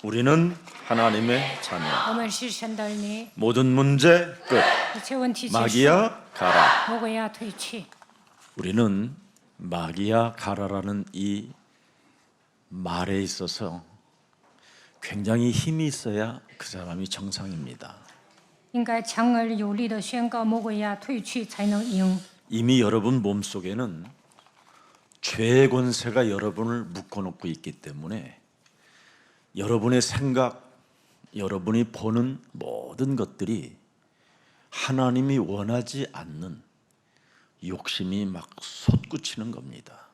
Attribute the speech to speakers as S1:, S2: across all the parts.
S1: 우리는 하나님의 자녀.
S2: 我们是神的儿女，
S1: 모든 문제 끝.
S2: 一切问题结束，
S1: 마귀야 가라.
S2: 魔鬼要退去。
S1: 우리는 마귀야 가라라는 이 말에 있어서 굉장히 힘이 있어야 그 사람이 정상입니다.
S2: 应该强而有力地宣告魔鬼要退去，才能赢。
S1: 이미 여러분 몸속에는 죄의 권세가 여러분을 묶어놓고 있기 때문에 여러분의 생각, 여러분이 보는 모든 것들이 하나님이 원하지 않는 욕심이 막 솟구치는 겁니다.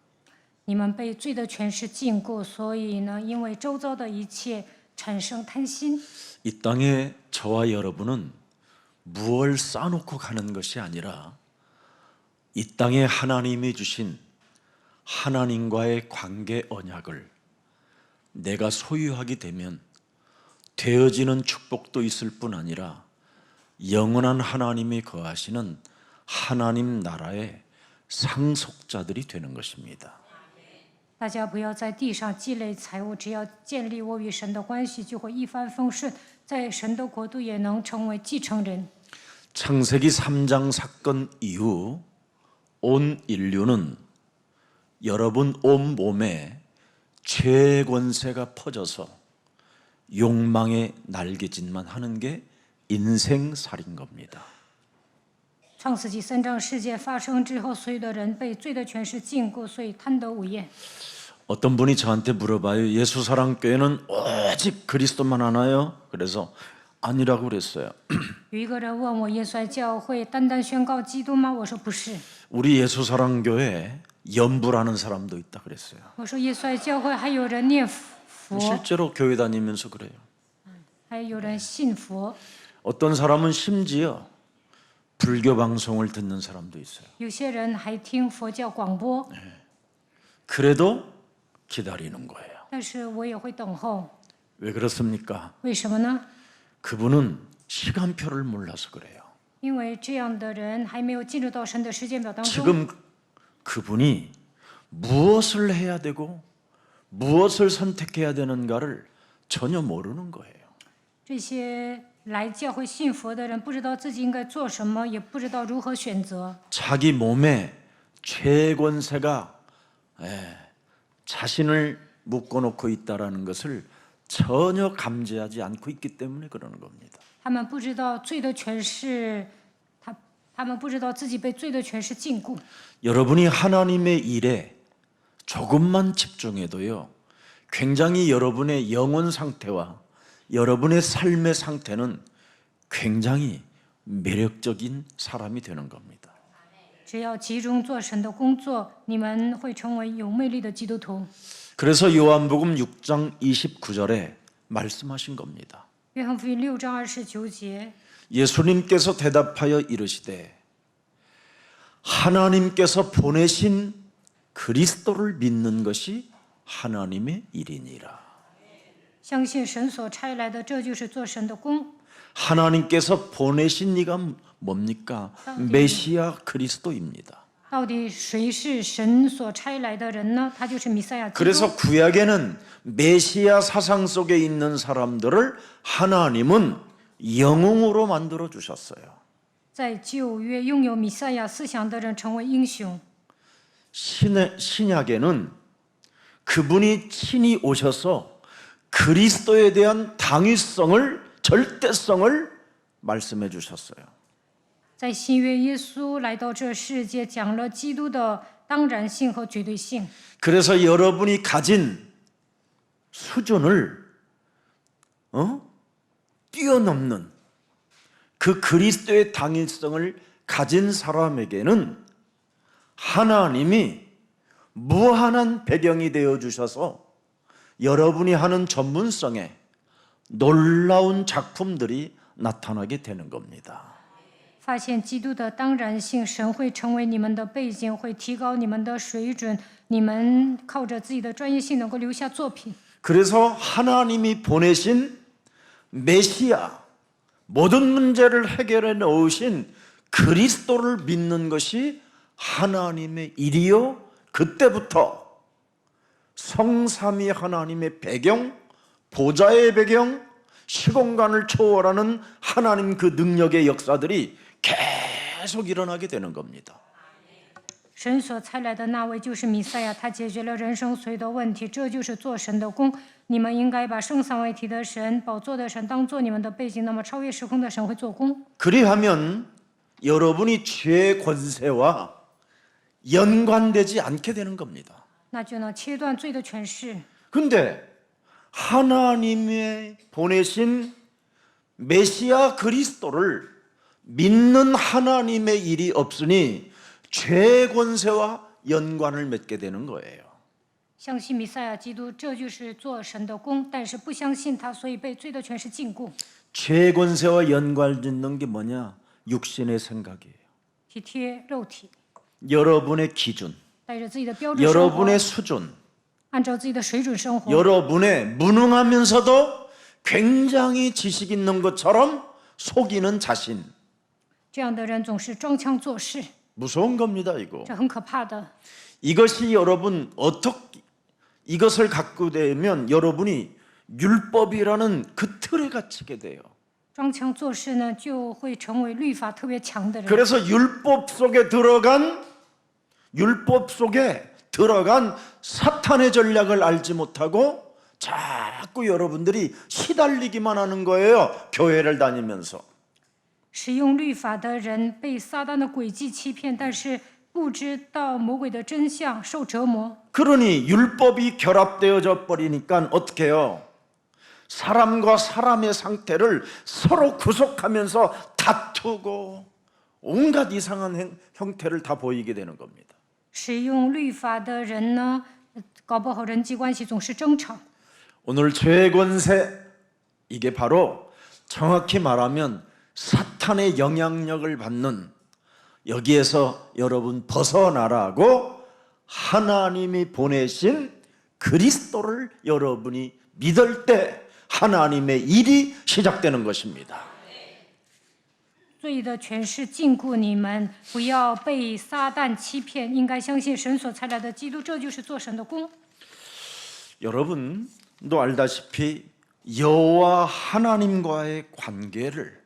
S2: 你们被罪的权势禁锢，所以呢，因为周遭的一切产生贪心。
S1: 이 땅에 저와 여러분은 무엇을 쌓아놓고 가는 것이 아니라 이 땅에 하나님이 주신 하나님과의 관계 언약을 내가 소유하게 되면 되어지는 축복도 있을 뿐 아니라 영원한 하나님이 거하시는 하나님 나라의 상속자들이 되는 것입니다.
S2: 大家不要在地上积累财物，只要建立我与神的关系，就会一帆风顺，在神的国度也能成为继承人。
S1: 창세기 3장 사건 이후 온 인류는 여러분 온 몸에 죄의 권세가 퍼져서 욕망의 날개짓만 하는 게 인생살인 겁니다.
S2: 创世纪3章事件发生之后，所有的人被罪的权势禁锢，所以贪得无厌。
S1: 어떤 분이 저한테 물어봐요. 예수사랑교회는 오직 그리스도만 하나요? 그래서 아니라고 그랬어요.
S2: 有一个人问我，耶稣爱教会单单宣告基督吗？我说不是。
S1: 우리 예수사랑교회에 연부라는 사람도 있다 그랬어요.
S2: 我说耶稣爱教会还有人念佛，
S1: 실제로 교회 다니면서 그래요.
S2: 还有人信佛，
S1: 어떤 사람은 심지어 불교 방송을 듣는 사람도 있어요.
S2: 有些人还听佛教广播。
S1: 그래도 기다리는 거예요.
S2: 但是我也会等候，
S1: 왜 그렇습니까?
S2: 为什么呢？
S1: 그분은 시간표를 몰라서 그래요.
S2: 因为这样的人还没有进入到神的时间表当中。
S1: 지금 그분이 무엇을 해야 되고 무엇을 선택해야 되는가를 전혀 모르는 거예요.
S2: 这些来教会信佛的人不知道自己应该做什么，也不知道如何选择。
S1: 자기 몸에 죄의 권세가 자신을 묶어놓고 있다라는 것을 전혀 감지하지 않고 있기 때문에 그러는 겁니다.
S2: 他们不知道罪的权势，他们不知道自己被罪的权势禁锢。
S1: 여러분이 하나님의 일에 조금만 집중해도요, 굉장히 여러분의 영혼 상태와 여러분의 삶의 상태는 굉장히 매력적인 사람이 되는 겁니다.
S2: 只要集中做神的工作，你们会成为有魅力的基督徒。
S1: 그래서 요한복음 6장 29절에 말씀하신 겁니다.
S2: 约翰福音6章29节，
S1: 예수님께서 대답하여 이르시되 하나님께서 보내신 그리스도를 믿는 것이 하나님의 일이니라.
S2: 相信神所差来的，这就是做神的工。
S1: 하나님께서 보내신 이가 뭡니까? 메시아 그리스도입니다.
S2: 到底谁是神所差来的人呢？他就是弥赛亚基督。
S1: 그래서 구약에는 메시아 사상 속에 있는 사람들을 하나님은 영웅으로 만들어 주셨어요.
S2: 在旧约拥有弥赛亚思想的人成为英雄。
S1: 신약에는 그분이 친히 오셔서 그리스도에 대한 당위성을, 절대성을 말씀해 주셨어요.
S2: 在新约，耶稣来到这世界，讲了基督的当然性和绝对性。
S1: 그래서 여러분이 가진 수준을 뛰어넘는 그 그리스도의 당위성을 가진 사람에게는 하나님이 무한한 배경이 되어 주셔서 여러분이 하는 전문성에 놀라운 작품들이 나타나게 되는 겁니다.
S2: 发现基督的当然性，神会成为你们的背景，会提高你们的水准，你们靠着自己的专业性能够留下作品。
S1: 그래서 하나님이 보내신 메시아, 모든 문제를 해결해 놓으신 그리스도를 믿는 것이 하나님의 일이요, 그때부터 성삼위 하나님의 배경, 보좌의 배경, 시공간을 초월하는 하나님 그 능력의 역사들이 계속 일어나게 되는 겁니다.
S2: 神所差来的那位就是弥赛亚，他解决了人生所有的问题，这就是做神的工。你们应该把圣三位一体的神、宝座的神当做你们的背景，那么超越时空的神会做工。
S1: 그리하면 여러분이 죄의 권세와 연관되지 않게 되는 겁니다.
S2: 那就能切断罪的权势。
S1: 근데 하나님의 보내신 메시아 그리스도를 믿는 하나님의 일이 없으니 죄의 권세와 연관을 맺게 되는 거예요.
S2: 相信弥赛亚基督，这就是做神的工；但是不相信他，所以被罪的权势禁锢。
S1: 죄의 권세와 연관짓는 게 뭐냐? 육신의 생각이에요.
S2: 体贴肉体，
S1: 여러분의 기준,
S2: 带着自己的标准生活，
S1: 여러분의 수준,
S2: 按照自己的水准生活。
S1: 여러분의 무능하면서도 굉장히 지식 있는 것처럼 속이는 자신.
S2: 这样的人总是装腔作势，
S1: 무서운 겁니다, 이거.
S2: 这很可怕的。
S1: 이것이 여러분 이것을 갖고 되면 여러분이 율법이라는 그 틀에 갇히게 돼요.
S2: 装腔作势呢，就会成为律法特别强的人。
S1: 그래서 율법 속에 들어간 사탄의 전략을 알지 못하고 자꾸 여러분들이 시달리기만 하는 거예요. 교회를 다니면서.
S2: 使用律法的人被撒旦的诡计欺骗，但是不知道魔鬼的真相，受折磨。
S1: 그러니 율법이 결합되어져 버리니까 어떻게 해요? 사람과 사람의 상태를 서로 구속하면서 다투고 온갖 이상한 형태를 다 보이게 되는 겁니다.
S2: 使用律法的人呢，搞不好人际关系总是争吵。
S1: 오늘 죄의 권세 이게 바로 정확히 말하면 사탄의 영향력을 받는 여기에서 여러분 벗어나라고 하나님이 보내신 그리스도를 여러분이 믿을 때 하나님의 일이 시작되는 것입니다.
S2: 罪的权势禁锢你们，不要被撒旦欺骗，应该相信神所差来的基督，这就是做神的工。
S1: 여러분도 알다시피 여호와 하나님과의 관계를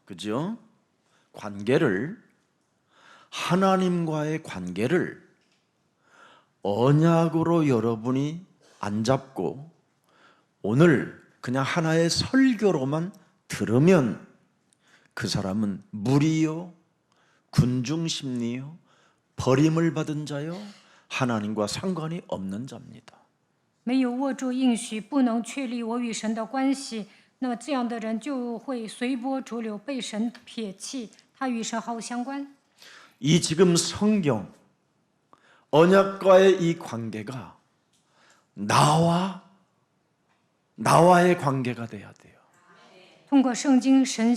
S1: 그죠? 하나님과의 관계를 언약으로 여러분이 안 잡고 오늘 그냥 하나의 설교로만 들으면 그 사람은 무리요, 군중심리요, 버림을 받은 자요, 하나님과 상관이 없는 자입니다.
S2: 没有握住应许，不能确立我与神的关系，那么这样的人就会随波逐流，被神撇弃，他与神毫无相关。
S1: 이 지금 성경 언약과의 이 관계가 나와의 관계가 돼야 돼요.
S2: 通过圣经，神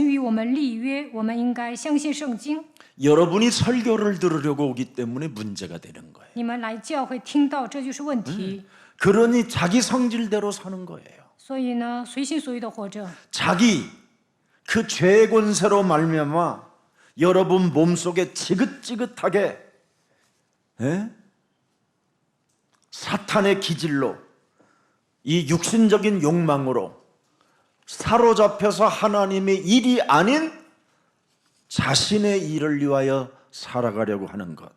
S2: 与我们立约，我们应该相信圣经。
S1: 여러분이 설교를 들으려고 오기 때문에 문제가 되는 거예요.
S2: 你们来教会听到，这就是问题。
S1: 그러니 자기 성질대로 사는 거예요.
S2: 所以呢，随心所欲的活着，
S1: 자기 그 죄의 권세로 말미암아 여러분 몸속에 지긋지긋하게 사탄의 기질로 이 육신적인 욕망으로 사로잡혀서 하나님의 일이 아닌 자신의 일을 위하여 살아가려고 하는 것,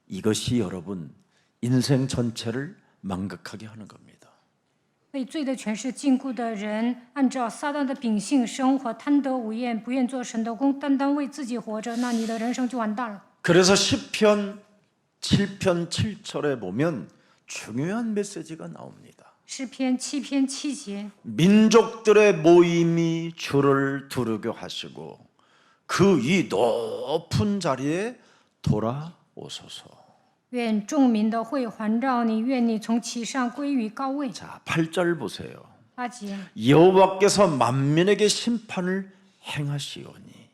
S1: 이것이 여러분 인생 전체를 망각하게 하는 겁니다.
S2: 被罪的权势禁锢的人，按照撒旦的秉性生活，贪得无厌，不愿做神的工，单单为自己活着，那你的人生就完蛋了。
S1: 그래서 시편 7편 7절에 보면 중요한 메시지가 나옵니다.
S2: 诗篇7篇7节，
S1: 민족들의 모임이 주를 두르게 하시고 그 이 높은 자리에 돌아오소서.
S2: 愿众民的会环绕你，愿你从其上归于高位。
S1: 자, 8절 보세요.
S2: 8节，
S1: 여호와께서 만민에게 심판을 행하시오니.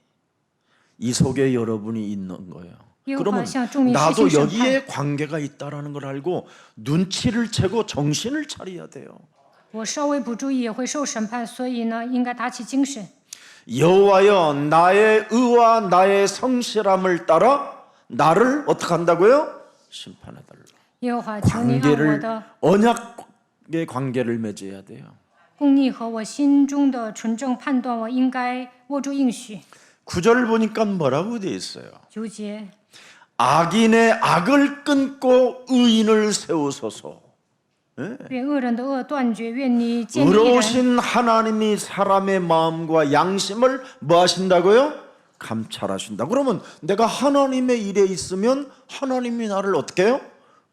S1: 이 속에 여러분이 있는 거예요. 그러면 나도 여기에 관계가 있다라는 걸 알고 눈치를 채고 정신을 차려야 돼요.
S2: 我稍微不注意也会受审判，所以呢，应该打起精神。
S1: 여호와여 나의 의와 나의 성실함을 따라 나를 어떻게 한다고요? 심판해달라.
S2: 耶和华，求你按我
S1: 관계를
S2: 的
S1: 관계를 맺어야 돼요.
S2: 公义和我心中的纯正判断，我应该握住应许。
S1: 9절 보니까 뭐라고 돼 있어요?
S2: 9节，
S1: 악인의 악을 끊고 의인을 세우소서.
S2: 愿恶人的恶断绝，愿你建立义人。
S1: 의로우신 하나님이 사람의 마음과 양심을 뭐 하신다고요? 감찰하신다. 그러면 내가 하나님의 일에 있으면 하나님이 나를 어떻게 해요?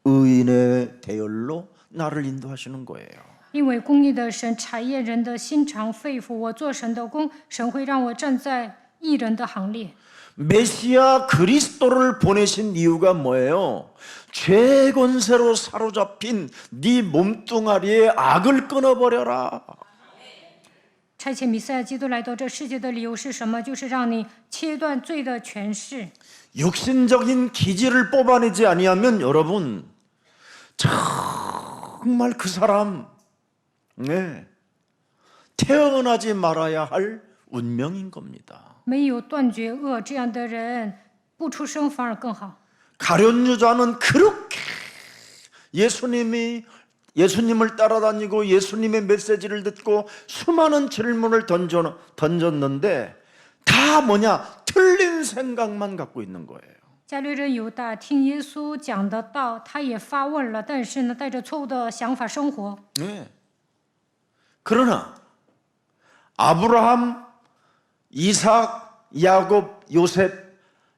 S1: 의인의 대열로 나를 인도하시는 거예요.
S2: 因为公义的神查验人的心肠肺腑，我做神的工，神会让我站在义人的行列。
S1: 메시아 그리스도를 보내신 이유가 뭐예요? 죄 권세로 사로잡힌 네 몸뚱아리의 악을 끊어버려라.
S2: 差遣弥赛亚基督来到这世界的理由是什么？就是让你切断罪的权势。
S1: 육신적인 기질을 뽑아내지 아니하면 여러분 정말 그 사람 태어나지 말아야 할 운명인 겁니다.
S2: 没有断绝恶，这样的人不出生反而更好。
S1: 가룟유다는 그렇게 예수님을 따라다니고 예수님의 메시지를 듣고 수많은 질문을 던졌는데 다 뭐냐? 틀린 생각만 갖고 있는 거예요.
S2: 加略人犹大听耶稣讲的道，他也发问了，但是呢，带着错误的想法生活。
S1: 네. 그러나 아브라함, 이삭, 야곱, 요셉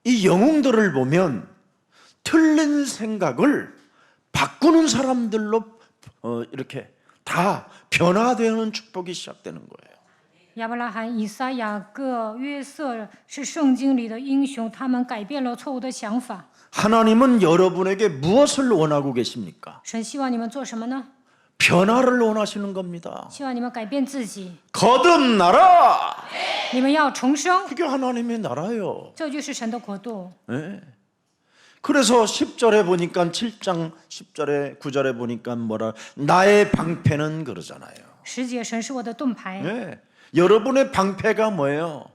S1: 이 영웅들을 보면 틀린 생각을 바꾸는 사람들로 이렇게 다 변화되는 축복이 시작되는 거예요.
S2: 亚伯拉罕、以撒、雅各、约瑟是圣经里的英雄，他们改变了错误的想法。
S1: 하나님은 여러분에게 무엇을 원하고 계십니까?
S2: 神希望你们做什么呢？
S1: 변화를 원하시는 겁니다.
S2: 希望你们改变自己，
S1: 거듭나라.
S2: 你们要重生，
S1: 그게 하나님의 나라예요.
S2: 这就是神的国度。
S1: 네. 그래서 10절에 보니까 7장 10절에 9절에 보니까 뭐라 나의 방패는 그러잖아요.
S2: 10节，神是我的盾牌。
S1: 네. 여러분의 방패가 뭐예요?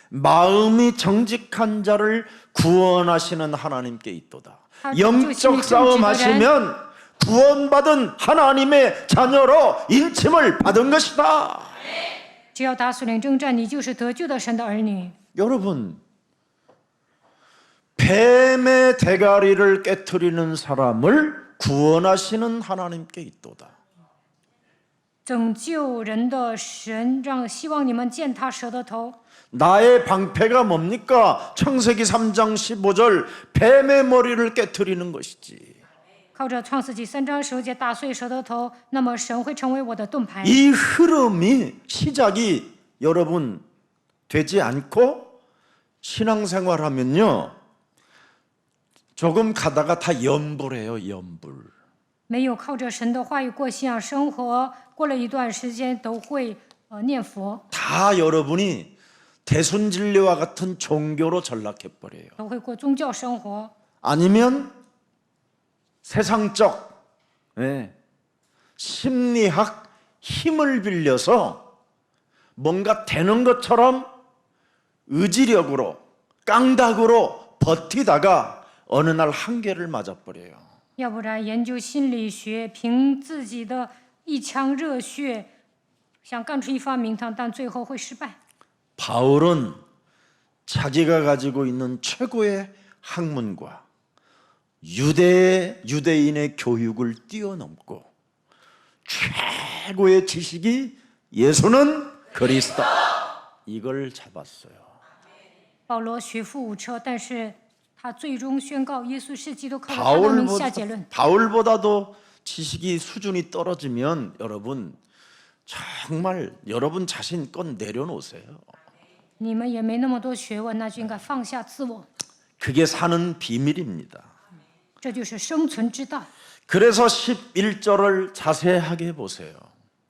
S1: 마음이 정직한 자를 구원하시는 하나님께 있도다. 영적 싸움 하시면 구원받은 하나님의 자녀로 인침을 받은 것이다.
S2: 只要打属灵征战，你就是得救的神的儿女。
S1: 여러분, 뱀의 대가리를 깨트리는 사람을 구원하시는 하나님께 있도다.
S2: 拯救人的神，希望你们践踏蛇的头。
S1: 나의 방패가 뭡니까? 창세기 3장 15절 뱀의 머리를 깨트리는 것이지.
S2: 靠着创世纪3章15节打碎蛇的头，那么神会成为我的盾牌。
S1: 이 흐름이 시작이 여러분 되지 않고 신앙생활하면요 조금 가다가 다 염불해요. 염불.
S2: 没有靠着神的话语过信仰生活，过了一段时间都会念佛，
S1: 다 여러분이 대순진리와 같은 종교로 전락해버려요.
S2: 都会过宗教生活，
S1: 아니면 세상적 심리학 힘을 빌려서 뭔가 되는 것처럼 의지력으로 깡닥으로 버티다가 어느 날 한계를 맞아버려요.
S2: 要不然研究心理学，凭自己的一腔热血想干出一番名堂，但最后会失败。
S1: 바울은 자기가 가지고 있는 최고의 학문과 유대인의 교육을 뛰어넘고 최고의 지식이 예수는 그리스도 이걸 잡았어요.
S2: 保罗学富五车，但是他最终宣告耶稣是基督，靠着他的名下结论。
S1: 바울보다도 지식이 수준이 떨어지면 여러분 정말 여러분 자신 건 내려놓으세요.
S2: 你们也没那么多学问，那就应该放下自我，
S1: 그게 사는 비밀입니다.
S2: 这就是生存之道。
S1: 그래서 11절을 자세하게 보세요.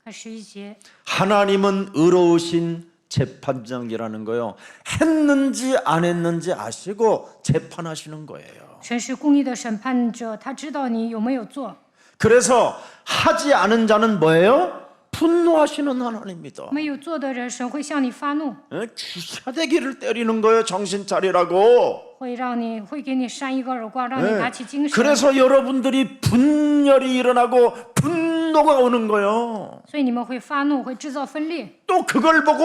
S2: 看11节，
S1: 하나님은 의로우신 재판장이라는 거요. 했는지 안 했는지 아시고 재판하시는 거예요.
S2: 神是公义的审判者，他知道你有没有做。
S1: 그래서 하지 않은 자는 뭐예요? 분노하시는 하나님입니다.
S2: 没有做的人，神会向你发怒。
S1: 기사대기를 때리는 거예요. 정신 차리라고.
S2: 会给你扇一个耳光，让你打起精神。
S1: 그래서 여러분들이 분열이 일어나고 분노가 오는 거예요.
S2: 所以你们会发怒，会制造分裂。
S1: 또 그걸 보고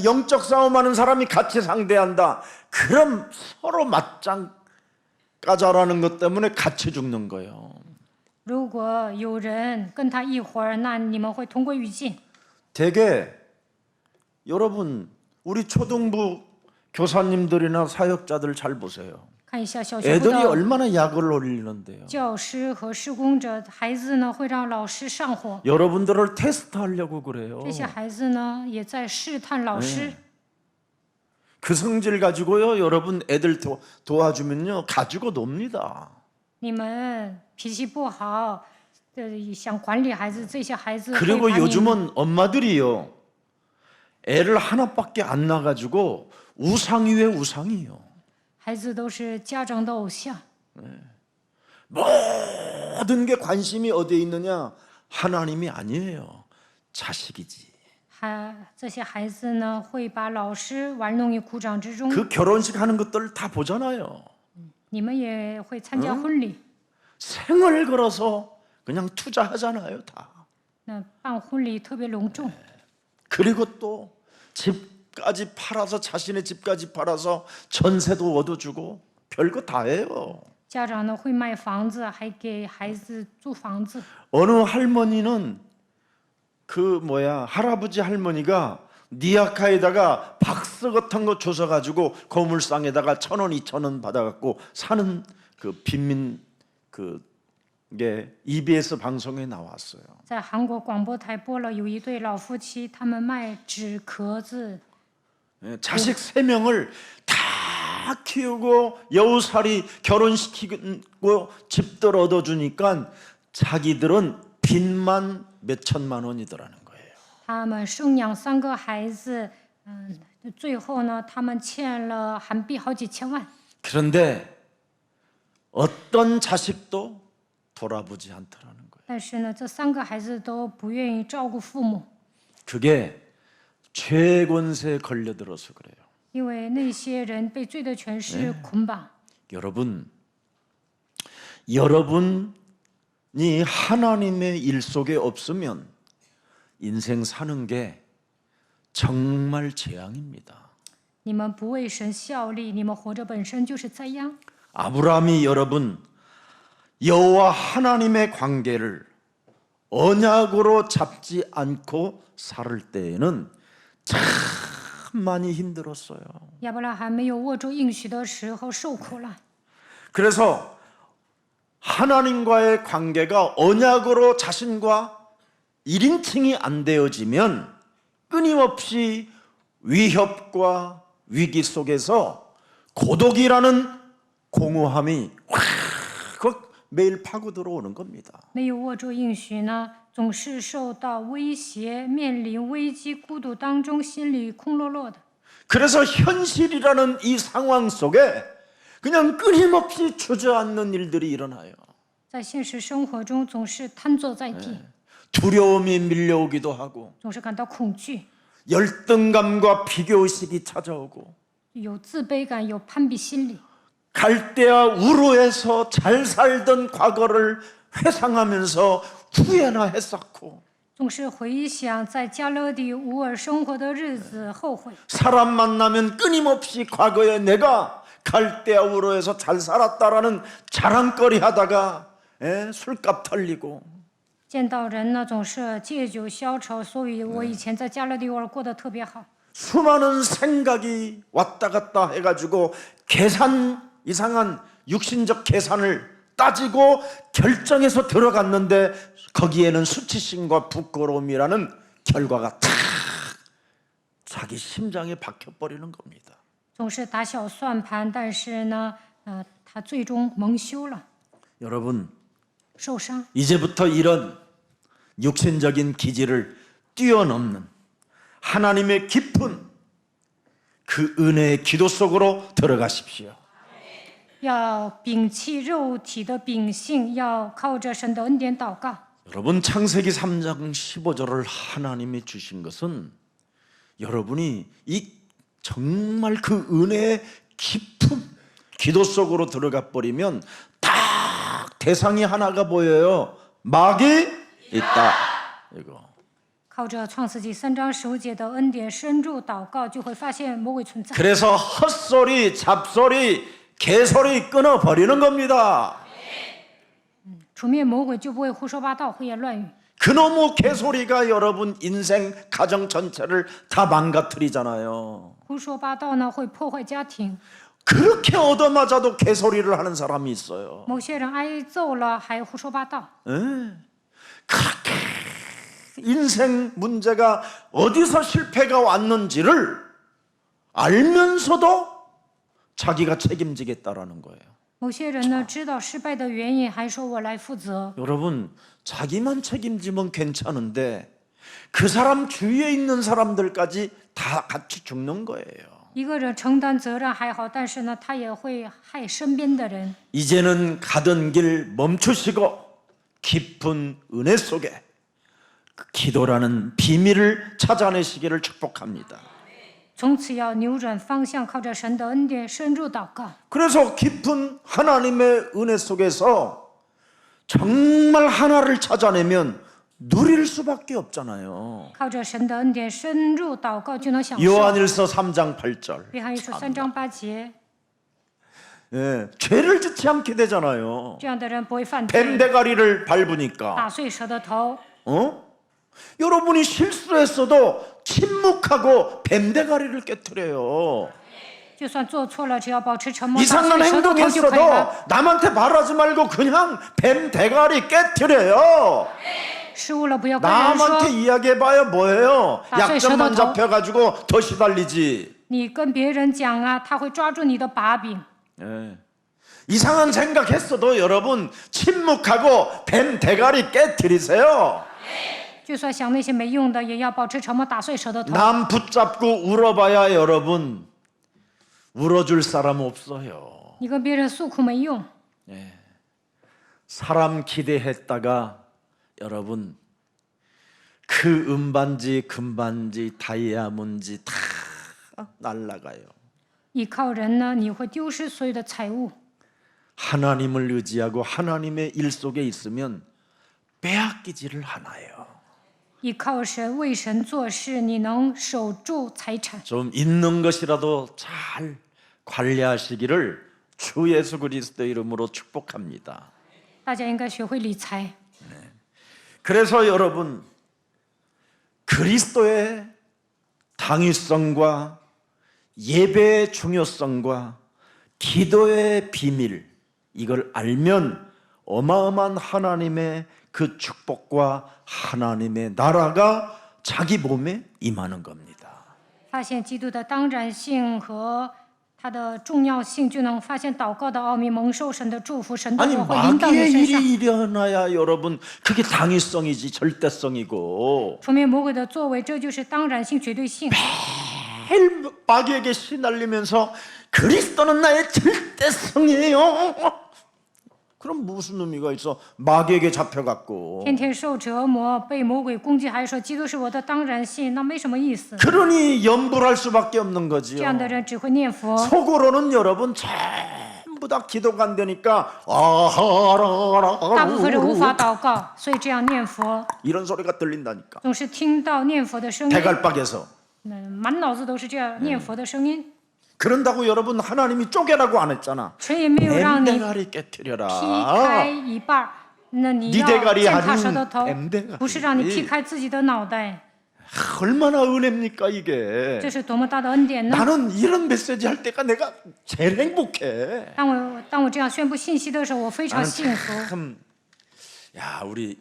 S1: 영적 싸움하는 사람이 같이 상대한다. 그럼 서로 맞짱 까자라는 것 때문에 같이 죽는 거예요.
S2: 如果有人跟他一伙儿，那你们会同归于尽。
S1: 되게 여러분 우리 초등부 교사님들이나 사역자들 잘 보세요.
S2: 看一下小学部
S1: 애들이
S2: 的
S1: 얼마나 약을 올리는데요.
S2: 教师和施工者，孩子呢会让老师上火，
S1: 여러분들을 테스트하려고 그래요.
S2: 这些孩子呢也在试探老师。
S1: 그 성질 가지고요. 여러분 애들 도와주면요. 가지고 놉니다.
S2: 你们脾气不好，想管理孩子，这些孩子会
S1: 그리고
S2: 把你
S1: 요즘은 엄마들이요. 애를 하나밖에 안 낳아가지고 우상 위에 우상이요.
S2: 孩子都是家长的偶像，
S1: 모든 게 관심이 어디에 있느냐? 하나님이 아니에요. 자식이지.
S2: 这些孩子呢会把老师玩弄于股掌之中。
S1: 그 결혼식 하는 것들 다 보잖아요.
S2: 你们也会参加婚礼，
S1: 생을 걸어서 그냥 투자하잖아요, 다.
S2: 那办婚礼特别隆重，
S1: 그리고 또 집까지 팔아서 자신의 집까지 팔아서 전세도 얻어주고 별거 다 해요.
S2: 家长呢会卖房子，还给孩子租房子。
S1: 어느 할머니는 할아버지 할머니가 니아카에다가 박스 같은 거 줘서 가지고 거물상에다가 1,000원, 2,000원 받아갖고 사는 그 빈민 그게 EBS 방송에 나왔어요.
S2: 在韩国广播台播了，有一对老夫妻，他们卖纸壳子，
S1: 자식 3명을 다 키우고 여우살이 결혼시키고 집들 얻어주니까 자기들은 빚만 몇천만 원이더라는 거예요.
S2: 他们生养3个孩子，最后呢，他们欠了韩币好几千万。
S1: 그런데 어떤 자식도 돌아보지 않더라는 거예요.
S2: 但是呢，这3个孩子都不愿意照顾父母，
S1: 그게 죄권세에 걸려들어서 그래요.
S2: 因为那些人被罪的权势捆绑。
S1: 여러분이 하나님의 일 속에 없으면 인생 사는 게 정말 재앙입니다.
S2: 你们不为神效力，你们活着本身就是灾殃。
S1: 아브라함이 여러분 여호와 하나님의 관계를 언약으로 잡지 않고 살 때에는 참 많이 힘들었어요.
S2: 亚伯拉罕没有握住应许的时候受苦了，
S1: 그래서 하나님과의 관계가 언약으로 자신과 1인칭이 안 되어지면 끊임없이 위협과 위기 속에서 고독이라는 공허함이 확 매일 파고 들어오는 겁니다.
S2: 没有握住应许呢，总是受到威胁，面临危机、孤独当中，心里空落落的。
S1: 그래서 현실이라는 이 상황 속에 그냥 끊임없이 주저앉는 일들이 일어나요.
S2: 在现实生活中，总是瘫坐在地，
S1: 두려움이 밀려오기도 하고
S2: 总是感到恐惧，
S1: 열등감과 비교의식이 찾아오고
S2: 有自卑感，有攀比心理，
S1: 갈대아 우르에서 잘 살던 과거를 회상하면서 후회나 했었고
S2: 总是回想在加勒底乌尔生活的日子，后悔。
S1: 사람 만나면 끊임없이 과거에 내가 갈대아 우르에서 잘 살았다라는 자랑거리 하다가 술값 털리고
S2: 见到人呢，总是借酒消愁，所以我以前在加勒底乌尔过得特别好。
S1: 수많은 생각이 왔다 갔다 해가지고 이상한 육신적 계산을 따지고 결정해서 들어갔는데 거기에는 수치심과 부끄러움이라는 결과가 탁 자기 심장에 박혀버리는 겁니다.
S2: 总是打小算盘，但是呢，他最终蒙羞了，
S1: 여러분
S2: 受伤。
S1: 이제부터 이런 육신적인 기질을 뛰어넘는 하나님의 깊은 그 은혜의 기도 속으로 들어가십시오.
S2: 要摒弃肉体的秉性，要靠着神的恩典祷告。
S1: 여러분 창세기 3장 15절을 하나님이 주신 것은 여러분이 이 정말 그 은혜의 깊은 기도 속으로 들어가 버리면 딱 대상이 하나가 보여요. 마귀 있다. 이거.
S2: 靠着创世纪3章15节的恩典深入祷告，就会发现魔鬼存在。
S1: 그래서 헛소리, 잡소리, 개소리 끊어 버리는 겁니다.
S2: 除灭魔鬼，就不会胡说八道、胡言乱语。
S1: 그놈의 개소리가 여러분 인생 가정 전체를 다 망가뜨리잖아요.
S2: 胡说八道呢，会破坏家庭。
S1: 그렇게 얻어맞아도 개소리를 하는 사람이 있어요.
S2: 某些人挨揍了还胡说八道，
S1: 그렇게 인생 문제가 어디서 실패가 왔는지를 알면서도 자기가 책임지겠다라는 거예요.
S2: 某些人呢知道失败的原因，还说我来负责。
S1: 여러분, 자기만 책임지면 괜찮은데 그 사람 주위에 있는 사람들까지 다 같이 죽는 거예요.
S2: 一个人承担责任还好，但是呢，他也会害身边的人。
S1: 이제는 가던 길 멈추시고 깊은 은혜 속에 그 기도라는 비밀을 찾아내시기를 축복합니다.
S2: 从此要扭转方向，靠着神的恩典深入祷告。
S1: 그래서 깊은 하나님의 은혜 속에서 정말 하나를 찾아내면 누릴 수밖에 없잖아요.
S2: 靠着神的恩典深入祷告，就能享受。
S1: 요한일서 3장 8절.
S2: 约翰一书3章8节，
S1: 예, 죄를 짓지 않게 되잖아요.
S2: 这样的人不会犯罪，
S1: 뱀대가리를 밟으니까.
S2: 打碎蛇的头。
S1: 여러분이 실수했어도 침묵하고 뱀대가리를 깨트려요.
S2: 就算做错了，只要保持沉默，打
S1: 이상한
S2: 碎蛇的头就可以了。
S1: 행동했어도 남한테 말하지 말고 그냥 뱀대가리 깨트려요.
S2: 失误了不要跟人
S1: 남한테
S2: 说，
S1: 이야기해봐야 뭐예요?
S2: 나중에
S1: 약점만
S2: 저도
S1: 잡혀가지고 더 시달리지.
S2: 你跟别人讲啊，他会抓住你的把柄。
S1: 예. 이상한 생각했어도 여러분 침묵하고 뱀대가리 깨트리세요.
S2: 就算想那些没用的，也要保持沉默，打碎蛇的头。
S1: 남 붙잡고 울어봐야 여러분 울어줄 사람 없어요.
S2: 你跟别人诉苦没用，
S1: 사람 기대했다가 여러분 그 은반지 금반지 다이아몬드 다 날라가요.
S2: 依靠人呢，你会丢失所有的财物。
S1: 하나님을 의지하고 하나님의 일 속에 있으면 빼앗기지를 않아요.
S2: 依靠神，为神做事，你能守住财产。
S1: 좀 있는 것이라도 잘 관리하시기를 주 예수 그리스도 이름으로 축복합니다.
S2: 大家应该学会理财。
S1: 그래서 여러분 그리스도의 당위성과 예배의 중요성과 기도의 비밀 이걸 알면 어마어마한 하나님의 그 축복과 하나님의 나라가 자기 몸에 임하는 겁니다.
S2: 发现基督的当然性和它的重要性，就能发现祷告的奥秘，蒙受神的祝福，神的
S1: 아니
S2: 国会临到你
S1: 마귀의
S2: 身上。
S1: 일이 일어나야 여러분 그게 당위성이지 절대성이고
S2: 除灭魔鬼的作为，这就是当然性、绝对性。
S1: 매일 마귀에게 시달리면서 그리스도는 나의 절대성이에요. 그럼 무슨 의미가 있어? 마귀에게 잡혀갔고
S2: 天天受折磨，被魔鬼攻击，还说基督是我的当然性，那没什么意思。
S1: 그러니 염불할 수밖에 없는
S2: 这
S1: 거지요.
S2: 样的人只会念佛，
S1: 속으로는 여러분 전부 다 기도가 안 되니까
S2: 大部分人无法祷告，所以这样念佛，
S1: 이런 소리가 들린다니까.
S2: 总是听到念佛的声音，
S1: 대갈박에서
S2: 满脑子都是这样念佛的声音。
S1: 그런다고 여러분 하나님이 쪼개라고 안 했잖아.
S2: 神也没有让你
S1: 뱀대가리
S2: 劈
S1: 깨트려라.
S2: 开一半儿，那你
S1: 네
S2: 要
S1: 대가리
S2: 践踏蛇的
S1: 아닌
S2: 头，
S1: 뱀대가리.
S2: 不是让你劈开自己的脑袋。
S1: 얼마나 은혜입니까 이게.
S2: 这是多么大的恩典呢！
S1: 나는 이런 메시지 할 때가 내가 제일 행복해.
S2: 当我这样宣布信息的时候，我非常
S1: 나는
S2: 幸福。
S1: 참, 야 우리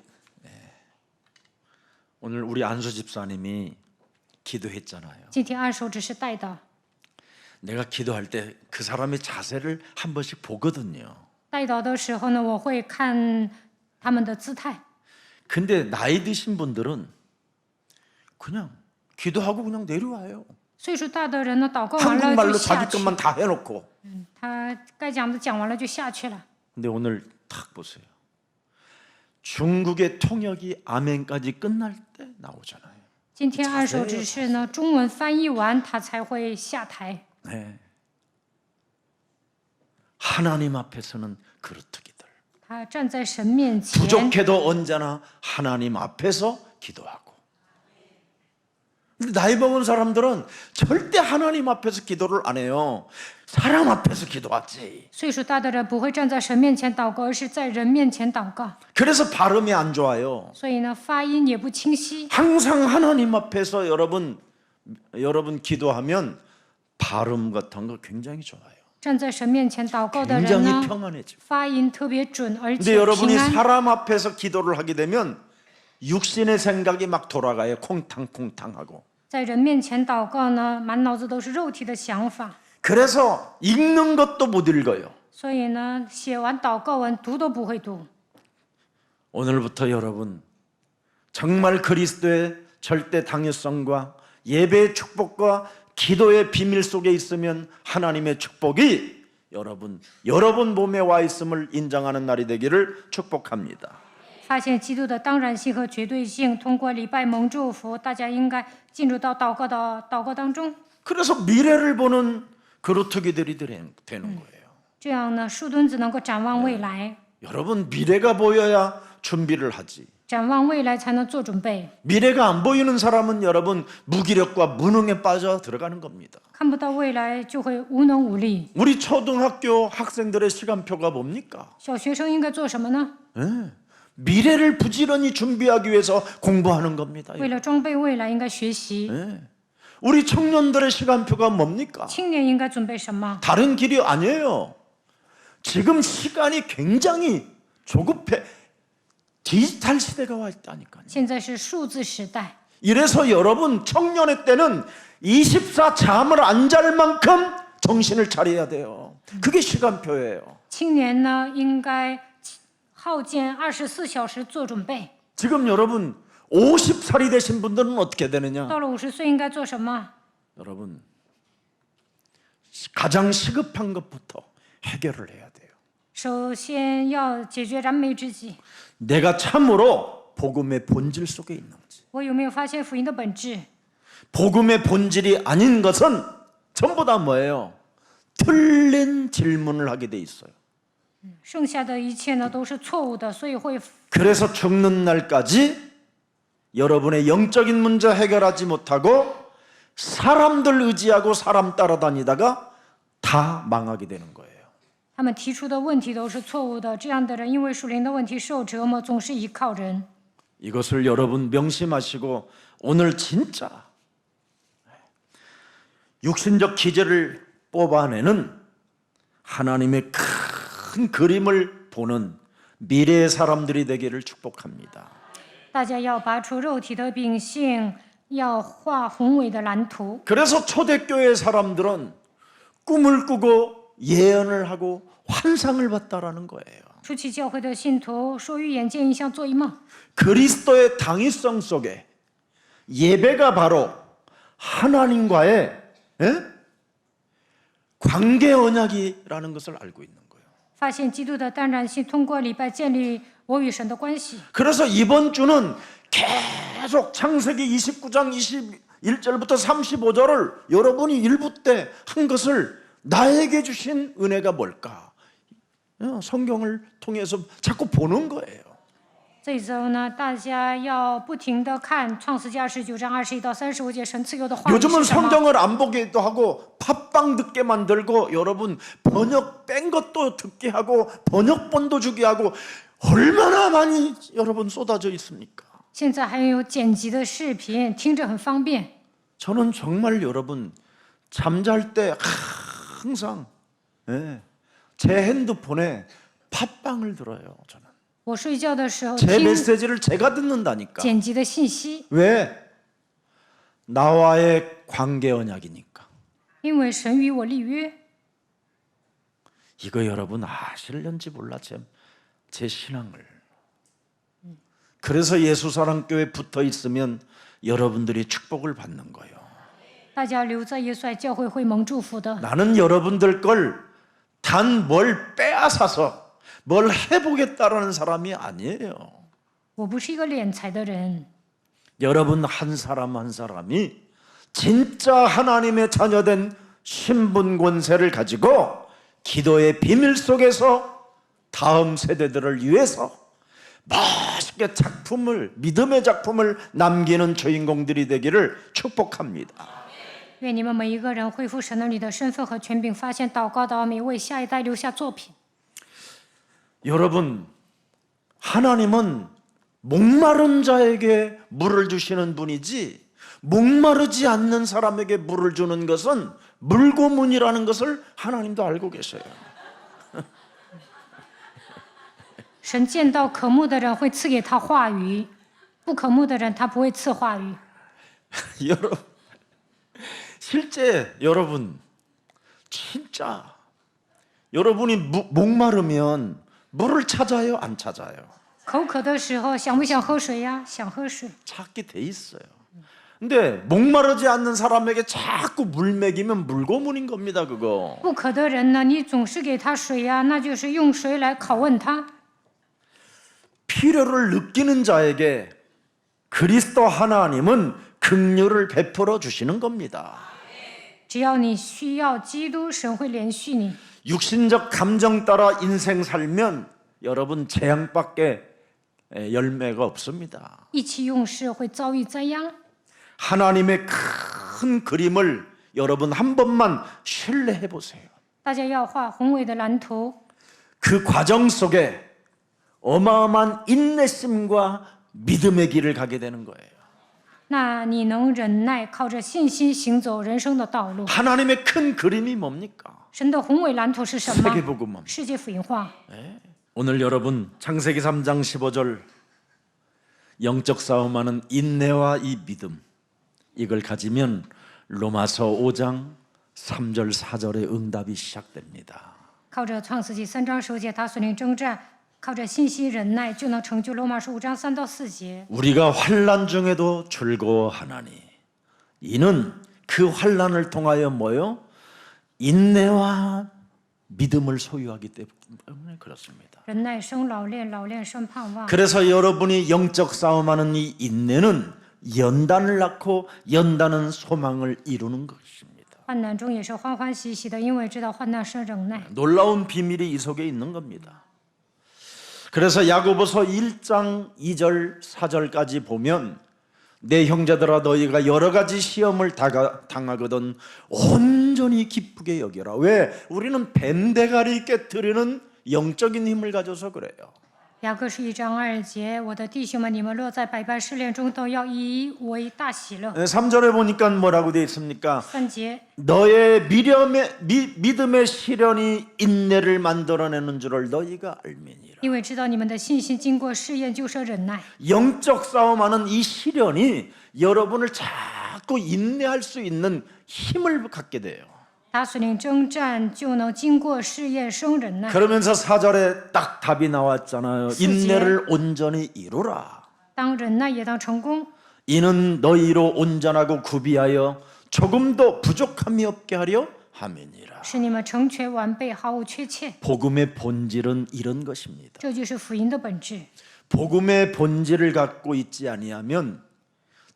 S1: 오늘 우리 안수 집사님이 기도했잖아요.
S2: 今天按手只是带到，
S1: 내가 기도할 때 그 사람의 자세를 한 번씩 보거든요.
S2: 带到的时候呢，我会看他们的姿态。
S1: 근데 나이 드신 분들은 그냥 기도하고 그냥 내려와요.
S2: 岁数大的人呢，祷告完了
S1: 한국말로
S2: 就下
S1: 자기
S2: 去，
S1: 것만 다 해놓고.
S2: 他该讲的讲完了就下去了。
S1: 근데 오늘 딱 보세요. 중국의 통역이 아멘까지 끝날 때 나오잖아요.
S2: 今天按手只是呢，中文翻译完他才会下台。
S1: 네. 하나님 앞에서는 그루터기들.
S2: 他站在神面前，
S1: 부족해도 언제나 하나님 앞에서 기도하고. 근데 나이 먹은 사람들은 절대 하나님 앞에서 기도를 안 해요. 사람 앞에서 기도하지.
S2: 岁数大的人不会站在神面前祷告，而是在人面前祷告，
S1: 그래서 발음이 안 좋아요.
S2: 所以呢，发音也不清晰。
S1: 항상 하나님 앞에서 여러분 기도하면 발음 같은 거 굉장히 좋아요.
S2: 站在神面前祷告的人
S1: 굉장히
S2: 呢，
S1: 평안해지고.
S2: 发音特别准，而
S1: 근데
S2: 且
S1: 여러분이
S2: 平安。
S1: 사람 앞에서 기도를 하게 되면 육신의 생각이 막 돌아가요. 콩탕콩탕하고.
S2: 在人面前祷告呢，满脑子都是肉体的想法，
S1: 그래서 읽는 것도 못 읽어요.
S2: 所以呢，写完祷告文读都不会读。
S1: 오늘부터 여러분 정말 그리스도의 절대 당위성과 예배의 축복과 기도의 비밀 속에 있으면 하나님의 축복이 여러분 몸에 와 있음을 인정하는 날이 되기를 축복합니다.
S2: 发现基督的当然性和绝对性，通过礼拜蒙祝福，大家应该进入到祷告当中。
S1: 그래서 미래를 보는 그루터기들이 되는 거예요.
S2: 这样呢，树墩子能够展望未来，
S1: 여러분 미래가 보여야 준비를 하지.
S2: 展望未来才能做准备。
S1: 미래가 안 보이는 사람은 여러분 무기력과 무능에 빠져 들어가는 겁니다.
S2: 看不到未来就会无能无力。
S1: 우리 초등학교 학생들의 시간표가 뭡니까?
S2: 小学生应该做什么呢？
S1: 미래를 부지런히 준비하기 위해서 공부하는 겁니다.
S2: 为了装备未来，应该学习。
S1: 우리 청년들의 시간표가 뭡니까?
S2: 青年应该准备什么？
S1: 다른 길이 아니에요. 지금 시간이 굉장히 조급해. 디지털 시대가 와 있다니까요.
S2: 现在是数字时代，
S1: 이래서 여러분 청년의 때는 24 잠을 안 잘 만큼 정신을 차려야 돼요. 그게 시간표예요.
S2: 青年呢应该耗尽24小时做准备。
S1: 지금 여러분 50살이 되신 분들은 어떻게 되느냐?
S2: 到了50岁应该做什么？
S1: 여러분 가장 시급한 것부터 해결을 해야 돼요.
S2: 首先要解决燃眉之急。
S1: 내가 참으로 복음의 본질 속에 있는지.
S2: 我有没有发现福音的本质？
S1: 복음의 본질이 아닌 것은 전부 다 뭐예요? 틀린 질문을 하게 돼 있어요.
S2: 剩下的一切呢都是错误的，所以会
S1: 그래서 죽는 날까지 여러분의 영적인 문제 해결하지 못하고 사람들 의지하고 사람 따라다니다가 다 망하게 되는 거예요.
S2: 他们提出的问题都是错误的。这样的人因为属灵的问题受折磨，总是依靠人。
S1: 이것을 여러분 명심하시고 오늘 진짜 육신적 기제를 뽑아내는 하나님의 큰 그림을 보는 미래의 사람들이 되기를 축복합니다.
S2: 大家要拔出肉体的秉性，要画宏伟的蓝图。
S1: 그래서 초대교회 사람들은 꿈을 꾸고 예언을 하고 환상을 봤다라는 거예요.
S2: 初期教会的信徒说预言见异象做一梦，
S1: 그리스도의 당위성 속에 예배가 바로 하나님과의 관계 언약이라는 것을 알고 있는 거예요.
S2: 发现基督的当然性，通过礼拜建立我与神的关系。
S1: 그래서 이번 주는 계속 창세기 29장 21절부터 35절을 여러분이 일부 때 한 것을 나에게 주신 은혜가 뭘까? 성경을 통해서 자꾸 보는 거예요.
S2: 这一周呢，大家要不停地看创世纪29章21到35节神赐给我的话语
S1: 요즘은
S2: 是什么。
S1: 성경을 안 보기도 하고 팟빵 듣게 만들고 여러분 번역 뺀 것도 듣게 하고 번역본도 주게 하고 얼마나 많이 여러분 쏟아져 있습니까?
S2: 现在还有剪辑的视频，听着很方便。
S1: 저는 정말 여러분 잠잘 때 항상 제 핸드폰에 팟빵을 들어요. 저는
S2: 我睡觉的时候
S1: 제
S2: 听
S1: 메시지를 제가 듣는다니까.
S2: 剪辑的信息，
S1: 왜? 나와의 관계 언약이니까.
S2: 因为神与我立约。
S1: 이거 여러분 아실는지 몰라 제 신앙을. 그래서 예수사랑교회 붙어 있으면 여러분들이 축복을 받는 거예요.
S2: 大家留在耶稣爱教会会蒙祝福的。
S1: 나는 여러분들 걸 단 뭘 빼앗아서 뭘 해보겠다라는 사람이 아니에요.
S2: 我不是一个敛财的人，
S1: 여러분 한 사람 한 사람이 진짜 하나님의 자녀된 신분 권세를 가지고 기도의 비밀 속에서 다음 세대들을 위해서 멋있게 믿음의 작품을 남기는 주인공들이 되기를 축복합니다.
S2: 愿你们每一个人恢复神儿女的身份和权柄，发现祷告的奥秘，为下一代留下作品。
S1: 여러분, 하나님은 목마른 자에게 물을 주시는 분이지 목마르지 않는 사람에게 물을 주는 것은 물고문이라는 것을 하나님도 알고 계셔요.
S2: 神见到渴慕的人会赐给他话语，不渴慕的人他不会赐话语。
S1: 여러분, 실제 여러분 진짜 여러분이 목마르면 물을 찾아요, 안 찾아요?
S2: 口渴的时候想不想喝水呀？想喝水。
S1: 찾게 돼 있어요. 근데 목마르지 않는 사람에게 자꾸 물 먹이면 물고문인 겁니다, 그거.
S2: 不渴的人呢，你总是给他水呀，那就是用水来拷问他。
S1: 필요를 느끼는 자에게 그리스도 하나님은 긍휼을 베풀어 주시는 겁니다.
S2: 只要你需要基督，神会连续你。
S1: 육신적 감정 따라 인생 살면 여러분 재앙밖에 열매가 없습니다.
S2: 意气用事会遭遇灾殃。
S1: 하나님의 큰 그림을 여러분 한 번만 신뢰해 보세요.
S2: 大家要画宏伟的蓝图，
S1: 그 과정 속에 어마어마한 인내심과 믿음의 길을 가게 되는 거예요.
S2: 那你能忍耐，靠着信心行走人生的道路。
S1: 하나님의 큰 그림이 뭡니까?
S2: 神的宏伟蓝图是什么？
S1: 세계복음화.
S2: 世界福音化。
S1: 오늘 여러분 창세기 3장 15절 영적 싸움하는 인내와 이 믿음 이걸 가지면 로마서 5장 3절 4절의 응답이 시작됩니다.
S2: 靠着创世纪3章9节打属灵征战，靠着信心忍耐，就能成就罗马书5章3到4节。
S1: 우리가 환난 중에도 즐거워하나니 이는 그 환난을 통하여 뭐요? 인내와 믿음을 소유하기 때문에 그렇습니다.
S2: 忍耐生老练，老练生盼望。
S1: 그래서 여러분이 영적 싸움하는 이 인내는 연단을 낳고 연단은 소망을 이루는 것입니다.
S2: 患难中也是欢欢喜喜的，因为知道患难生忍耐。
S1: 놀라운 비밀이 이 속에 있는 겁니다. 그래서 야고보서 1장 2절 4절까지 보면 내 형제들아 너희가 여러 가지 시험을 당하거든 온전히 기쁘게 여겨라. 왜? 우리는 뱀대가리 깨뜨리는 영적인 힘을 가져서 그래요.
S2: 雅各书1章2节，我的弟兄们，你们落在百般试炼中，都要以为大喜乐。
S1: 3절에 보니까 뭐라고 되어 있습니까?
S2: 3节，
S1: 너의 믿음의 시련이 인내를 만들어내는 줄을 너희가 알미니라.
S2: 因为知道你们的信心经过试验，就是忍耐。
S1: 영적 싸움하는 이 시련이 여러분을 자꾸 인내할 수 있는 힘을 갖게 돼요.
S2: 打属灵征战就能经过试验生忍耐。
S1: 그러면서 4절에 딱 답이 나왔잖아요. 인내를 온전히 이루라.
S2: 当忍耐也当成功，
S1: 이는 너희로 온전하고 구비하여 조금도 부족함이 없게 하려 함이니라.
S2: 使你们成全完备，毫无缺欠。
S1: 복음의 본질은 이런 것입니다.
S2: 这就是福音的本质。
S1: 복음의 본질을 갖고 있지 아니하면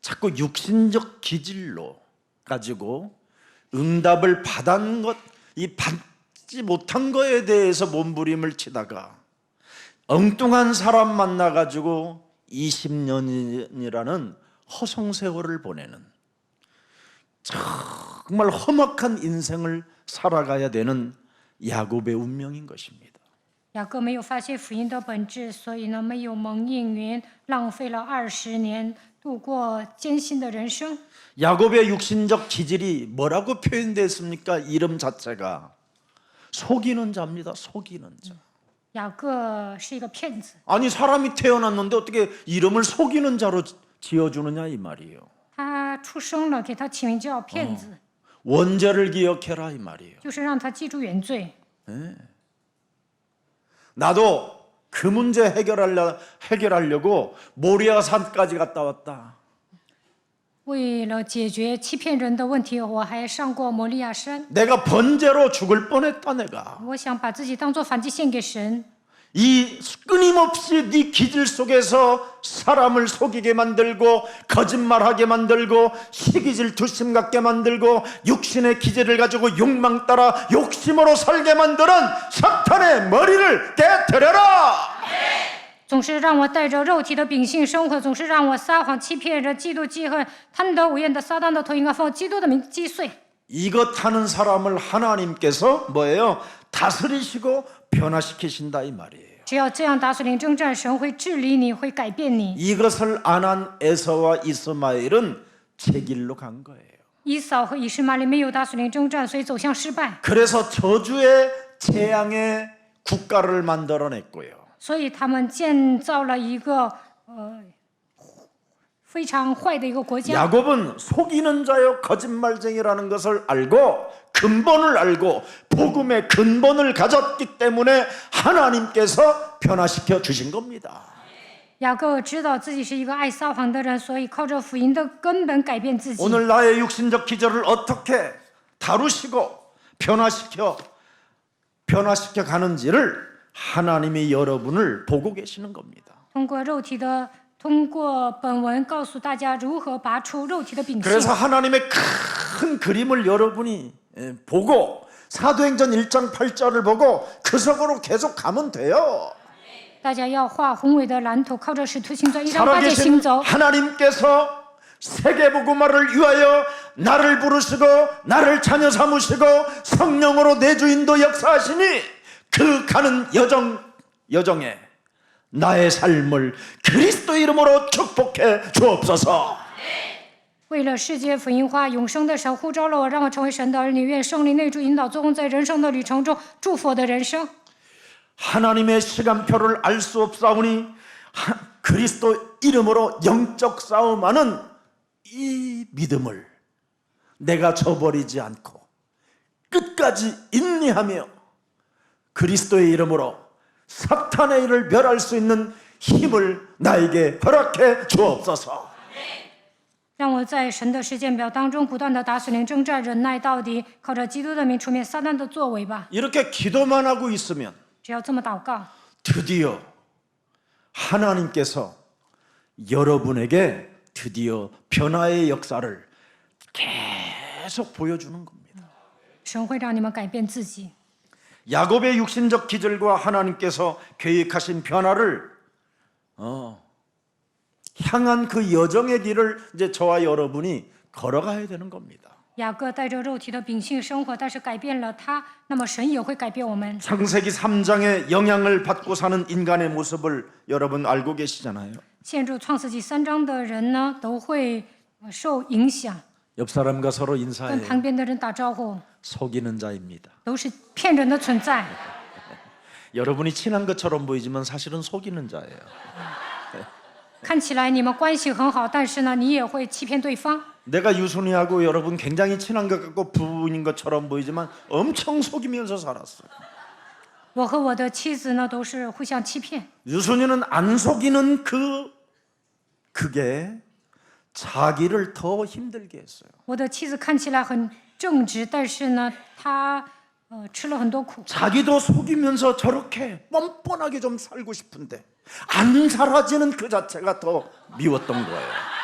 S1: 자꾸 육신적 기질로 가지고 응답을 받은 것, 이 받지 못한 거에 대해서 몸부림을 치다가 엉뚱한 사람 만나가지고 20년이라는 허송세월을 보내는 정말 험악한 인생을 살아가야 되는 야곱의 운명인 것입니다.
S2: 雅各没有发现福音的本质，所以呢，没有蒙应允，浪费了20年，度过艰辛的人生。
S1: 야곱의 육신적 기질이 뭐라고 표현됐습니까? 이름 자체가 속이는 자입니다. 속이는 자.
S2: 雅各是一个骗子，
S1: 아니 사람이 태어났는데 어떻게 이름을 속이는 자로 지어주느냐 이 말이에요.
S2: 他出生了，给他起名叫骗子，
S1: 원죄를 기억해라 이 말이에요.
S2: 就是让他记住原罪。
S1: 나도 그 문제 해결하려고 모리아 산까지 갔다 왔다.
S2: 为了解决欺骗人的问题，我还上过摩利亚山。
S1: 내가 번제로 죽을 뻔했다 내가.
S2: 我想把自己当作燔祭献给神。
S1: 이 끊임없이 네 기질 속에서 사람을 속이게 만들고 거짓말하게 만들고 시기질 두심 갖게 만들고 육신의 기질을 가지고 욕망 따라 욕심으로 살게 만드는 사탄의 머리를 깨뜨려라.
S2: 总是让我带着肉体的秉性生活，总是让我撒谎欺骗人，嫉妒记恨，贪得无厌的撒旦的头应该奉基督的名击碎。
S1: 이것 하는 사람을 하나님께서 뭐예요? 다스리시고 변화시키신다 이 말이에요.
S2: 只要这样打水灵征战，神会治理你，会改变你。
S1: 이것을 안 한 에서와 이스마엘은 제 길로 간 거예요.
S2: 以扫和以实玛利没有打水灵征战，所以走向失败。
S1: 그래서 저주의 재앙의 국가를 만들어냈고요.
S2: 所以他们建造了一个非常坏的一个国家。
S1: 야곱은 속이는 자요 거짓말쟁이라는 것을 알고 근본을 알고 복음의 근본을 가졌기 때문에 하나님께서 변화시켜 주신 겁니다.
S2: 雅各知道自己是一个爱撒谎的人，所以靠着福音的根本改变自己。
S1: 오늘 나의 육신적 기절을 어떻게 다루시고 변화시켜 가는지를 하나님이 여러분을 보고 계시는 겁니다.
S2: 通过本文告诉大家如何拔出肉体的秉性。
S1: 그래서 하나님의 큰 그림을 여러분이 보고 사도행전 1장 8절을 보고 그 속으로 계속 가면 돼요.
S2: 大家要画宏伟的蓝图，靠着使徒行传1章8节行
S1: 살아계신
S2: 走。
S1: 하나님께서 세계복음화를 위하여 나를 부르시고 나를 자녀 삼으시고 성령으로 내 주인도 역사하시니 그 가는 여정에 나의 삶을 그리스도 이름으로 축복해 주옵소서.
S2: 为了世界福音化，永生的神呼召了我，让我成为神的儿女。愿圣灵内住引导作工，在人生的旅程中祝福我的人生。
S1: 하나님의 시간표를 알 수 없사오니 그리스도 이름으로 영적 싸움하는 이 믿음을 내가 저버리지 않고 끝까지 인내하며 그리스도의 이름으로 사탄의 일을 멸할 수 있는 힘을 나에게 허락해 주옵소서.
S2: 让我在神的时间表当中不断的打水灵征战，忍耐到底，靠着基督的名除灭撒旦的作为吧。
S1: 이렇게 기도만 하고 있으면
S2: 只要这么祷告，
S1: 드디어 하나님께서 여러분에게 드디어 변화의 역사를 계속 보여주는 겁니다.
S2: 神会让你们改变自己。
S1: 야곱의 육신적 기질과 하나님께서 계획하신 변화를 향한 그 여정의 길을 이제 저와 여러분이 걸어가야 되는 겁니다.
S2: 雅各带着肉体的秉性生活，但是改变了他，那么神也会改变我们。
S1: 창세기 3장의 영향을 받고 사는 인간의 모습을 여러분 알고 계시잖아요.
S2: 陷入创世纪3章的人呢，都会受影响，
S1: 옆 사람과 서로
S2: 跟
S1: 인사해요.
S2: 旁边的人打招呼，
S1: 속이는 자입니다.
S2: 都是骗人的存在。
S1: 여러분이 친한 것처럼 보이지만 사실은 속이는 자예요.
S2: 看起来你们关系很好，但是呢，你也会欺骗对方。
S1: 내가 유순이하고 여러분 굉장히 친한 것 같고 부부인 것처럼 보이지만 엄청 속이면서 살았어요.
S2: 我和我的妻子呢，都是互相欺骗。
S1: 유순이는 안 속이는 그게 자기를 더 힘들게 했어요.
S2: 我的妻子看起来很正直，但是呢，她吃了很多苦。
S1: 자기도 속이면서 저렇게 뻔뻔하게 좀 살고 싶은데 안 사라지는 그 자체가 더 미웠던 거예요.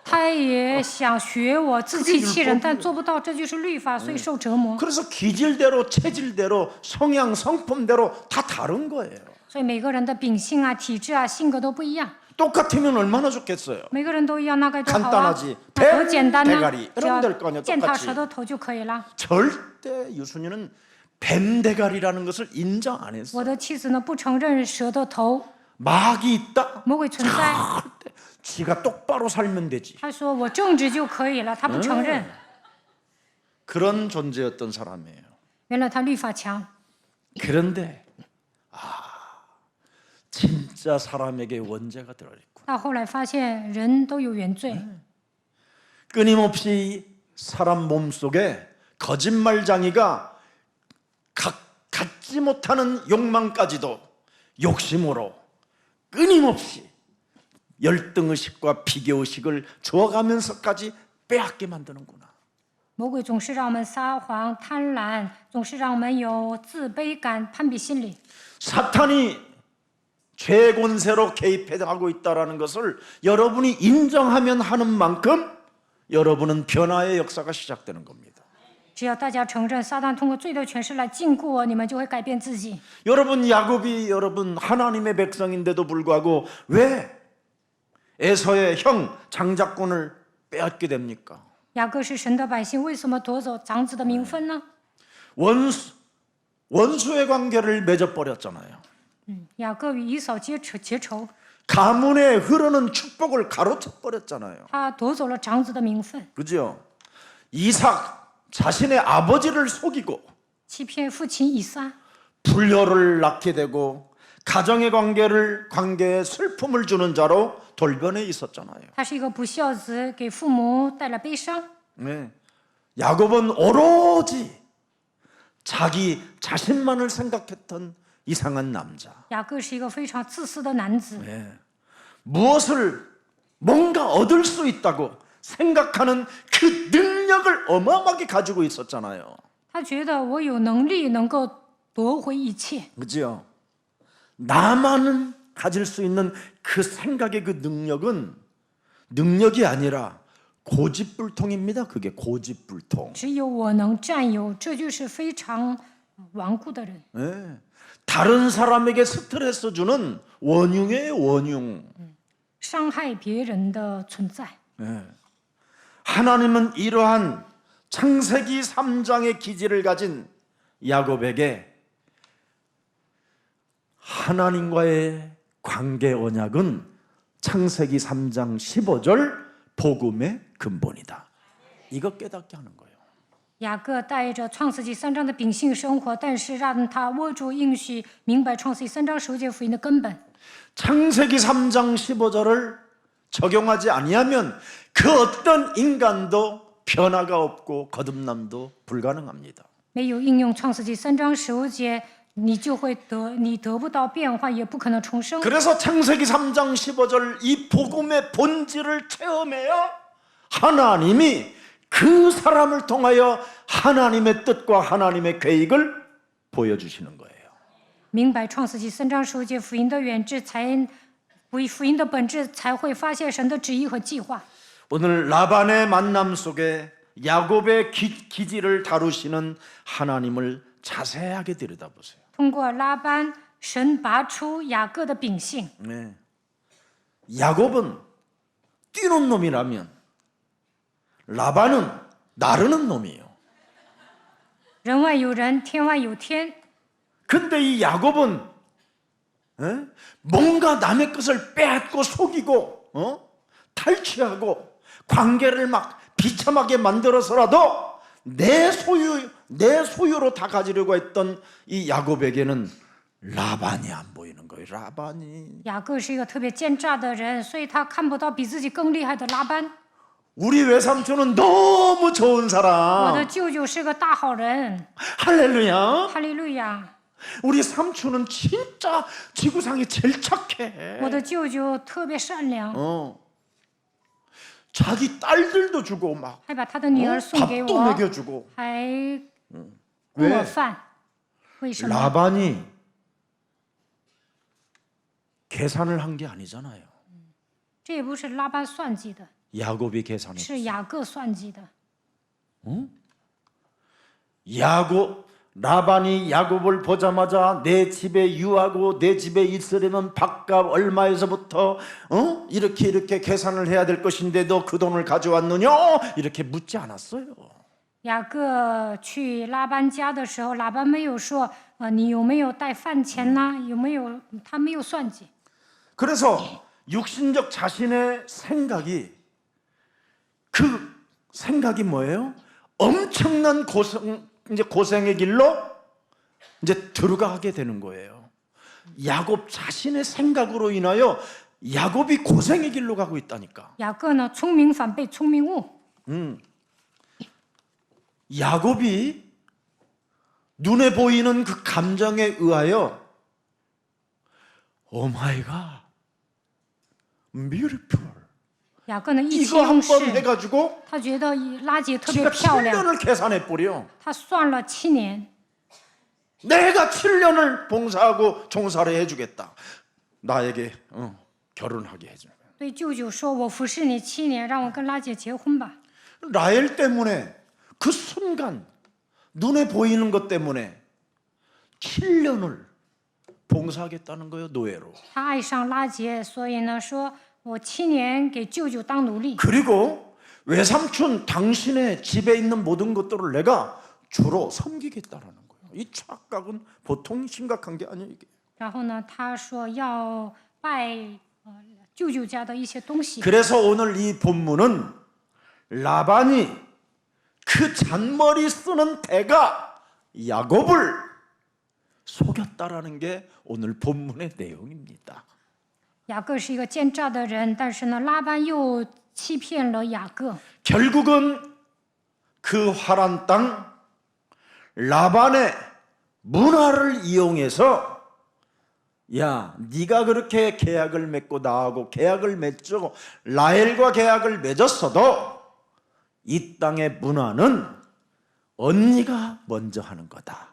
S2: 她也想学我自欺欺人，但做不到，这就是律法，所以受折磨。
S1: 그래서 기질대로 체질대로 성향 성품대로 다 다른 거예요.
S2: 所以每个人的秉性啊、体质啊、性格都不一样。
S1: 똑같으면 얼마나 좋겠어요.
S2: 每个人都一样，那该多好啊！
S1: 간단하지.
S2: 那多简单呢
S1: 대가리 ！
S2: 只要
S1: 여러분들 거 아니야
S2: 践踏
S1: 똑같이.
S2: 舌头头就可以了。
S1: 절대 유순이는 뱀 대가리라는 것을 인정 안 했어.
S2: 我的妻子呢，不承认蛇的头
S1: 마귀 있다.
S2: 魔鬼存在。
S1: 절대 지가 똑바로 살면 되지.
S2: 她说我正直就可以了，她不承认。
S1: 그런 존재였던 사람이에요.
S2: 原来她律法强，
S1: 그런데 진짜 사람에게 원죄가 들어있고
S2: 到后来发现人都有原罪，
S1: 끊임없이 사람 몸속에 거짓말장이가 갖지 못하는 욕망까지도 욕심으로 끊임없이 열등의식과 비교의식을 주어가면서까지 빼앗게 만드는구나.
S2: 魔鬼总是让我们撒谎、贪婪，总是让我们有自卑感、攀比心理。
S1: 사탄이 죄권세로 개입하고 있다는 것을 여러분이 인정하면 하는 만큼 여러분은 변화의 역사가 시작되는 겁니다.
S2: 只要大家承认撒旦通过罪的权势来禁锢我，你们就会改变自己。
S1: 여러분 야곱이 여러분 하나님의 백성인데도 불구하고 왜 에서의 형 장자권을 빼앗게 됩니까?
S2: 雅各是神的百姓，为什么夺走长子的名分呢？
S1: 원수의 관계를 맺어버렸잖아요.
S2: 雅各与以扫结仇，
S1: 가문에 흐르는 축복을 가로채버렸잖아요.
S2: 他夺走了长子的名分，
S1: 그죠? 이삭 자신의 아버지를 속이고
S2: 欺骗父亲以撒，
S1: 불효를 낳게 되고 가정의 관계에 슬픔을 주는 자로 돌변해 있었잖아요.
S2: 他是一个不孝子，给父母带来悲伤。
S1: 네. 야곱은 오로지 자기 자신만을 생각했던 이상한 남자.
S2: 雅各是一个非常自私的男子，
S1: 네. 무엇을 뭔가 얻을 수 있다고 생각하는 그 능력을 어마어마하게 가지고 있었잖아요.
S2: 他觉得我有能力能够夺回一切，
S1: 그죠? 나만은 가질 수 있는 그 생각의 그 능력이 아니라 고집불통입니다. 그게 고집불통.
S2: 只有我能占有，这就是非常顽固的人。
S1: 네. 다른 사람에게 스트레스 주는 원흉이에요, 원흉.
S2: 伤害别人的存在。
S1: 네. 하나님은 이러한 창세기 3장의 기질을 가진 야곱에게 하나님과의 관계 언약은 창세기 3장 15절 복음의 근본이다. 이거 깨닫게 하는 거예요.
S2: 雅各带着创世纪3章的秉性生活，但是让他握住应许，明白创世纪3章15节福音的根本。
S1: 창세기 3장 15절을 적용하지 아니하면 그 어떤 인간도 변화가 없고 거듭남도 불가능합니다.
S2: 没有应用创世纪3章15节，你得不到变化，也不可能重生。
S1: 그래서 창세기 3장 15절 이 복음의 본질을 체험해야 하나님이 그 사람을 통하여 하나님의 뜻과 하나님의 계획을 보여주시는 거예요.
S2: 明白创世纪3章15节福音的原质，福音的本质，才会发现神的旨意和计划。
S1: 오늘 라반의 만남 속에 야곱의 기질을 다루시는 하나님을 자세하게 들여다보세요.
S2: 通过拉班，神拔出雅各的秉性。
S1: 네. 야곱은 뛰는 놈이라면 라반은 나르는 놈이에요.
S2: 人外有人，天外有天。
S1: 근데 이 야곱은 뭔가 남의 것을 빼앗고 속이고 탈취하고 관계를 막 비참하게 만들어서라도 내 소유로 다 가지려고 했던 이 야곱에게는 라반이 안 보이는 거예요. 라반이.
S2: 雅各是一个特别奸诈的人，所以他看不到比自己更厉害的拉班。
S1: 우리 외삼촌은 너무 좋은
S2: 我的
S1: 사람.
S2: 舅舅是个大好人，
S1: 할렐루야.
S2: 哈利路亚！
S1: 우리 삼촌은 진짜 지구상에 제일 착해.
S2: 我的舅舅特别善良，
S1: 자기 딸들도 주고 막
S2: 还把他的女儿送给
S1: 밥도
S2: 我，
S1: 먹여주고.
S2: 还供我饭。为什么？
S1: 라반이 계산을 한 게 아니잖아요.
S2: 这也不是拉班算计的，
S1: 야곱이 계산했어.
S2: 是雅各算计的。
S1: 라반이 야곱을 보자마자 내 집에 유하고 내 집에 있으려면 밥값 얼마에서부터 이렇게 계산을 해야 될 것인데 너 그 돈을 가져왔느냐? 이렇게 묻지 않았어요.
S2: 雅各去拉班家的时候，拉班没有说，你有没有带饭钱呐？有没有？他没有算计。
S1: 그래서 육신적 자신의 생각이 그 생각이 뭐예요? 엄청난 고생의 길로 이제 들어가게 되는 거예요. 야곱 자신의 생각으로 인하여 야곱이 고생의 길로 가고 있다니까.
S2: 雅各呢，聪明反被聪明误。
S1: 야곱이 눈에 보이는 그 감정에 의하여 오 마이 갓, beautiful.
S2: 雅各呢，意气
S1: 이거
S2: 用
S1: 한 번
S2: 事，
S1: 해가지고
S2: 他觉得拉姐特别
S1: 지가
S2: 漂亮，
S1: 7년을 계산해 버려.
S2: 他算了7年。
S1: 내가 7년을 봉사하고 종사를 해주겠다. 나에게 결혼하게 해줘.
S2: 对舅舅说：“我服侍你7年，让我跟拉姐结婚吧。”
S1: 라헬 때문에 그 순간 눈에 보이는 것 때문에 7년을 봉사하겠다는 거예요, 노예로.
S2: 他爱上拉结，所以呢，说我7年给舅舅当奴隶。
S1: 그리고 외삼촌 당신의 집에 있는 모든 것들을 내가 주로 섬기겠다라는 거예요. 이 착각은 보통 심각한 게 아니에요, 이게.
S2: 然后呢，他说要拜舅舅家的一些东西。
S1: 그래서 오늘 이 본문은 라반이 그 잔머리 쓰는 대가 야곱을 속였다라는 게 오늘 본문의 내용입니다.
S2: 雅各是一个奸诈的人，但是呢，拉班又欺骗了雅各。
S1: 결국은 그 화란 땅 라반의 문화를 이용해서 야, 네가 그렇게 계약을 맺고 나하고 계약을 맺고 라헬과 계약을 맺었어도 이 땅의 문화는 언니가 먼저 하는 거다.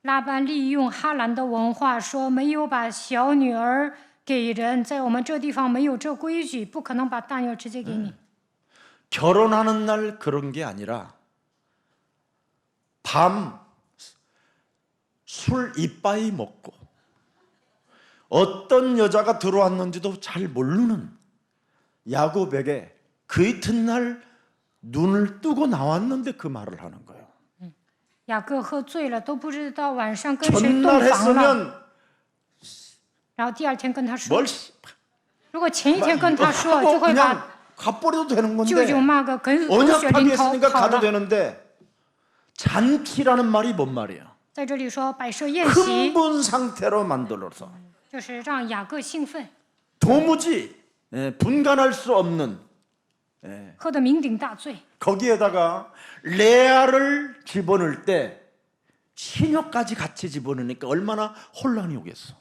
S2: 拉班利用哈兰的文化说，没有把小女儿给人，在我们这地方没有这规矩，不可能把大女儿直接给你。
S1: 결혼하는 날 그런 게 아니라 밤 술 이빠이 먹고 어떤 여자가 들어왔는지도 잘 모르는 야곱에게 그 이튿날 눈을 뜨고 나왔는데 그 말을 하는 거예요.
S2: 雅各喝醉了，都不知道晚上跟谁洞
S1: 전날
S2: 房了。
S1: 했으면
S2: 然后第二天跟他说，
S1: 뭘
S2: 如果前一天跟他说，就会把
S1: 그냥 가버려도 되는
S2: 舅
S1: 건데
S2: 舅骂个狗血
S1: 언약하게
S2: 淋头
S1: 했으니까
S2: 跑
S1: 가도
S2: 了。
S1: 되는데 잔치라는 말이 뭔 말이야?
S2: 在这里说摆设宴席，
S1: 흥분 상태로 만들어서
S2: 就是让雅各兴奋，
S1: 도무지 분간할 수 없는
S2: 喝得酩酊大醉。
S1: 거기에다가 레아를 집어넣을 때 시녀까지 같이 집어넣으니까 얼마나 혼란이 오겠어.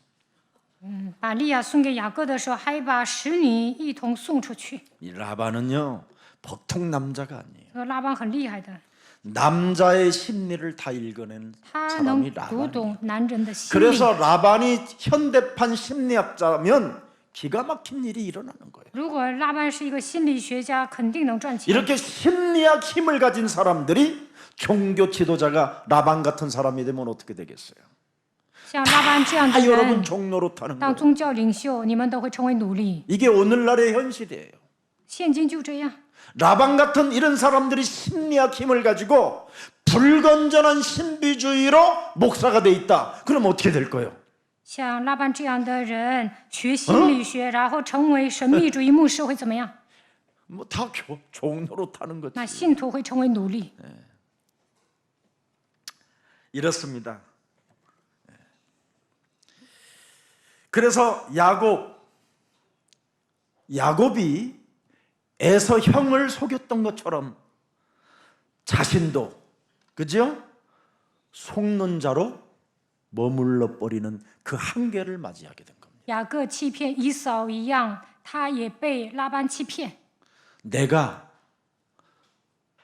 S2: 把利亚送给雅各的时候，还把使女一同送出去。
S1: 이 라반은요 보통 남자가 아니에요.
S2: 这个拉班很厉害的，
S1: 남자의 심리를 다 읽어낸
S2: 他能
S1: 사람이
S2: 读
S1: 라반.
S2: 懂男人的心理。
S1: 그래서 라반이 현대판 심리학자면 기가 막힌 일이 일어나는 거예요.
S2: 如果拉班是一个心理学家，肯定能赚钱。
S1: 이렇게 심리학 힘을 가진 사람들이 종교 지도자가 라반 같은 사람이 되면 어떻게 되겠어요?
S2: 像拉班这样的
S1: 여러분
S2: 人
S1: 종로로 타는
S2: 当
S1: 거예요.
S2: 宗教领袖，你们都会成为奴隶。
S1: 이게 오늘날의 현실이에요.
S2: 现今就这样。
S1: 라반 같은 이런 사람들이 심리학 힘을 가지고 불건전한 신비주의로 목사가 돼 있다. 그럼 어떻게 될 거예요?
S2: 像拉班这样的人学心理学，然后成为神秘主义牧师会怎么样？
S1: 뭐 다 종로로 타는 거지.
S2: 那信徒会成为奴隶。
S1: 이렇습니다. 그래서 야곱이 에서 형을 속였던 것처럼 자신도 그죠? 속는 자로 머물러 버리는 그 한계를 맞이하게 된 겁니다.
S2: 雅各欺骗以扫一样，他也被拉班欺骗。
S1: 내가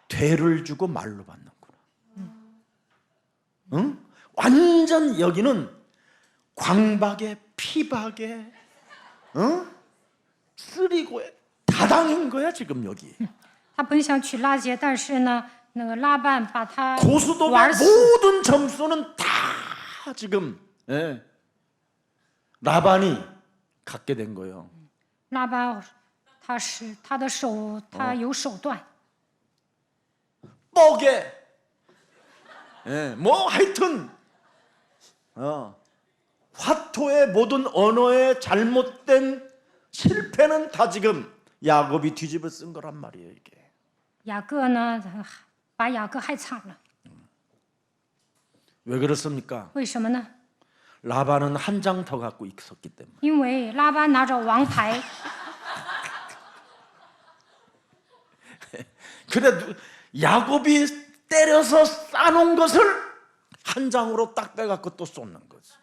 S1: 되를 주고 말로 받는구나. 응? 완전 여기는 광박에 피박에 응? 쓰리고에 다 당한 거야 지금 여기.
S2: 他本想娶拉结，但是呢，那个拉班把他
S1: 고수도
S2: 玩死。
S1: 모든 점수는 다 지금 라반이 갖게 된 거예요.
S2: 拉班他的手，他有手段。
S1: 뻑에 뭐 하여튼 화토의 모든 언어의 잘못된 실패는 다 지금 야곱이 뒤집어 쓴 거란 말이에요 이게.
S2: 雅各呢，把雅各害惨了。
S1: 왜 그렇습니까?
S2: 为什么呢？
S1: 라반은 한 장 더 갖고 있었기 때문에.
S2: 因为拉班拿着王牌，
S1: 그래 야곱이 때려서 싸놓은 것을 한 장으로 딱 빼갖고 또 쏟는 거지.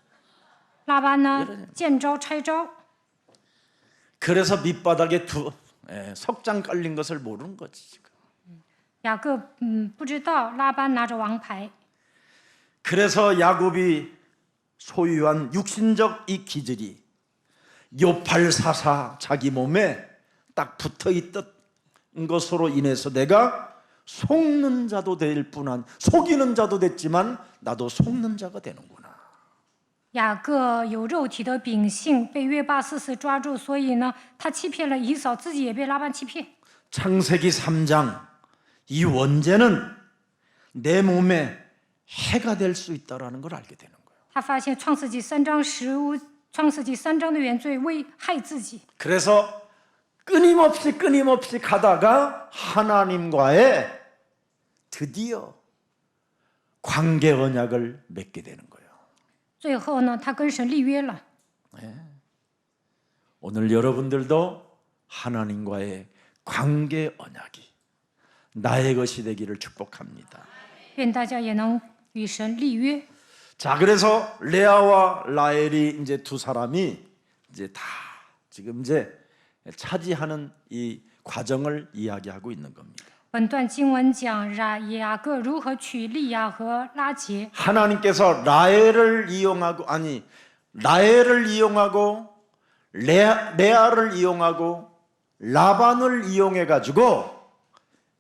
S2: 拉班呢见招拆招，
S1: 그래서 밑바닥에 석장 깔린 것을 모르는 거지 지금.
S2: 雅各不知道拉班拿着王牌，
S1: 그래서 야곱이 소유한 육신적 이 기질이 요팔사사 자기 몸에 딱 붙어있던 것으로 인해서 내가 속는 자도 될 뿐 속이는 자도 됐지만 나도 속는 자가 되는구나.
S2: 雅各有肉体的秉性，被约巴四世抓住，所以呢，他欺骗了以扫，自己也被拉班欺骗。
S1: 창세기 3장 이 원죄는 내 몸에 해가 될 수 있다라는 걸 알게 되는 거예요.
S2: 他发现创世纪3章创世纪3章的原罪危害自己，
S1: 그래서 끊임없이 가다가 하나님과의 드디어 관계 언약을 맺게 되는 거예요.
S2: 最后呢，他跟神立约了。
S1: 오늘 여러분들도 하나님과의 관계 언약이 나의 것이 되기를 축복합니다.
S2: 愿大家也能与神立约。
S1: 자, 그래서 레아와 라헬이 이제 두 사람이 이제 다 지금 이제 차지하는 이 과정을 이야기하고 있는 겁니다.
S2: 本段经文讲雅各如何娶利亚和拉结。
S1: 하나님께서 라헬을 이용하고 레아를 이용하고 라반을 이용해 가지고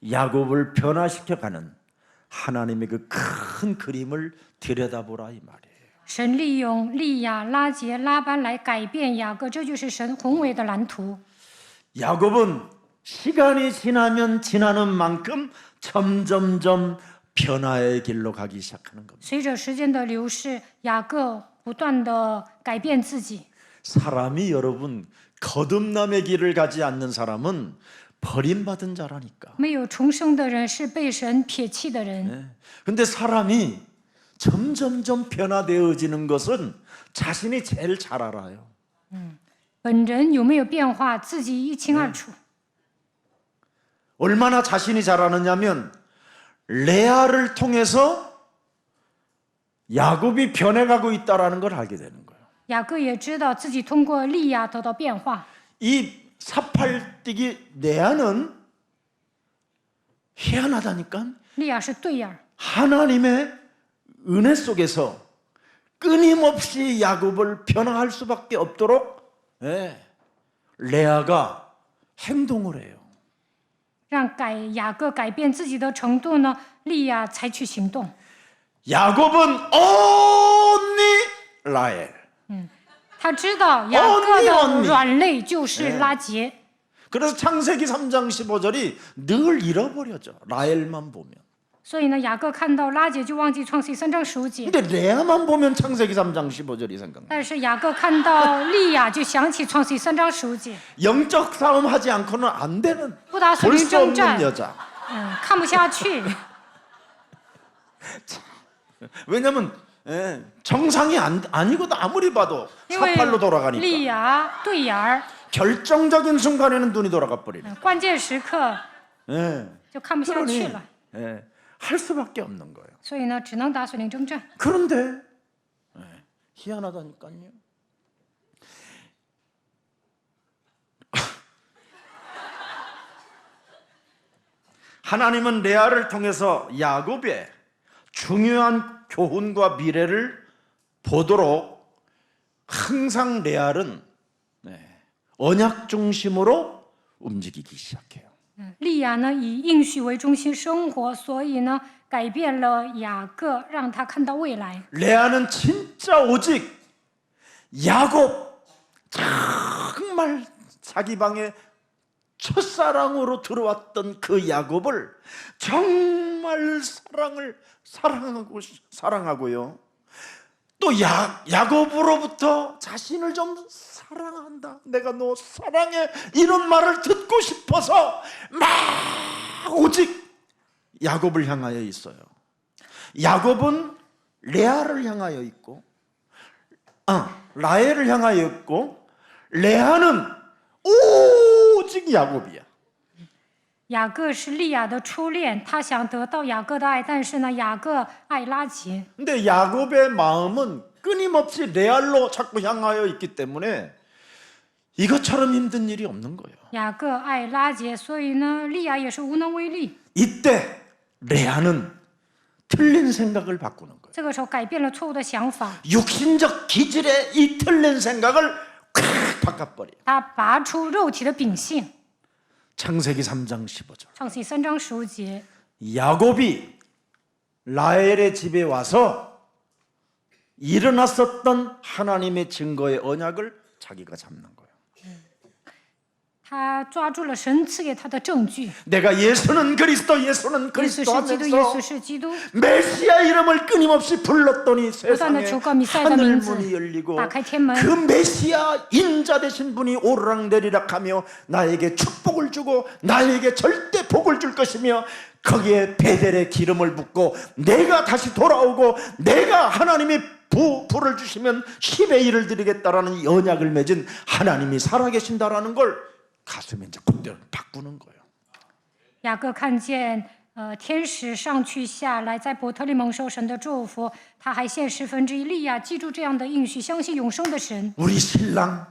S1: 야곱을 변화시켜가는 하나님의 그 큰 그림을 들여다보라 이 말이에요.
S2: 神利用利亚、拉结、拉班来改变雅各，这就是神宏伟的蓝图。
S1: 야곱은 시간이 지나는 만큼 점점점 변화의 길로 가기 시작하는 겁니다.
S2: 随着时间的流逝，雅各不断的改变自己。
S1: 사람이 여러분 거듭남의 길을 가지 않는 사람은 버림받은 자라니까.
S2: 没有重生的人是被神撇弃的人。
S1: 근데 사람이 점점점 변화되어지는 것은 자신이 제일 잘 알아요.
S2: 本人有没有变化，自己一清二楚。
S1: 얼마나 자신이 잘 아느냐면 레아를 통해서 야곱이 변해가고 있다라는 걸 알게 되는 거예요.
S2: 雅各也知道自己通过利亚得到变化。
S1: 이 사팔띠기 레아는 희한하다니까.
S2: 利亚是对眼，
S1: 하나님의 은혜 속에서 끊임없이 야곱을 변화할 수밖에 없도록 레아가 행동을 해요.
S2: 让雅各改变自己的程度呢，利亚采取行动。
S1: 야곱은 언니 라헬.
S2: 他知道雅各的软肋就是拉结，
S1: 그래서 창세기 3장 15절이 늘 잃어버려져. 라헬만 보면.
S2: 所以呢，雅各看到拉结就忘记创世3章15节。
S1: 근데 레아만 보면 창세기 3장 15절이 생각나.
S2: 但是雅各看到利亚就想起创世3章15节，
S1: 영적 싸움 하지 않고는 안 되는
S2: 不打属
S1: 볼
S2: 灵
S1: 수
S2: 征
S1: 없는
S2: 战，
S1: 여자.
S2: 看不下去。
S1: 왜냐면 정상이 아니거든. 아무리 봐도
S2: 因为
S1: 사팔로 돌아가니까.
S2: 利亚对眼儿，
S1: 결정적인 순간에는 눈이 돌아가 버리네.
S2: 关键时刻
S1: 예.
S2: 就看不下去
S1: 그러니
S2: 了，
S1: 할 수밖에 없는 거예요.
S2: 所以呢，只能打属灵征战。
S1: 그런데 희한하다니까요. 하나님은 레아를 통해서 야곱의 중요한 교훈과 미래를 보도록 항상 레아는 언약 중심으로 움직이기 시작해요.
S2: 利亚呢以应许为中心生活，所以呢改变了雅各，让他看到未来。
S1: 레아는 진짜 오직 야곱 정말 자기 방에 첫사랑으로 들어왔던 그 야곱을 정말 사랑하고요. 또 야곱으로부터 자신을 좀 사랑한다. 내가 너 사랑해. 이런 말을 듣고 싶어서 막 오직 야곱을 향하여 있어요. 야곱은 레아를 향하여 있고, 라헬을 향하여 있고, 레아는 오직 야곱이야.
S2: 雅各是利亚的初恋，他想得到雅各的爱，但是呢，雅各爱拉结。
S1: 근데 야곱의 마음은 끊임없이 레알로 자꾸 향하여 있기 때문에 이것처럼 힘든 일이 없는 거예요.
S2: 雅各爱拉结，所以呢，利亚也是无能为力。
S1: 이때 레아는 틀린 생각을 바꾸는 거예요.
S2: 这个时候改变了错误的想法，
S1: 육신적 기질의 이 틀린 생각을 콱 바꿔버려요.
S2: 他拔出肉体的秉性。
S1: 창세기 3장 15절.
S2: 创世记3章15节，
S1: 야곱이 라헬의 집에 와서 일어났었던 하나님의 증거의 언약을 자기가 잡는 거예요.
S2: 他抓住了神赐给他的证据。
S1: 내가 예수는 그리스도, 예수는
S2: 耶稣
S1: 그리스도
S2: 是基督，耶
S1: 하면서
S2: 稣是基督，
S1: 메시아 이름을 끊임없이 불렀더니 세상에
S2: 주가 미사야의
S1: 하늘
S2: 名字
S1: 문이 열리고
S2: 打开天门，
S1: 그 메시아 인자 되신 분이 오르락내리락하며 나에게 축복을 주고 나에게 절대 복을 줄 것이며 거기에 베델의 기름을 붓고 내가 다시 돌아오고 내가 하나님이 불을 주시면 10의 1을 드리겠다라는 언약을 맺은 하나님이 살아계신다라는 걸 가슴에 이제 그대로 바꾸는 거예요.
S2: 雅各看见天使上去下来，在伯特利蒙受神的祝福，他还献1/10。利亚记住这样的应许，相信永生的神。
S1: 우리 신랑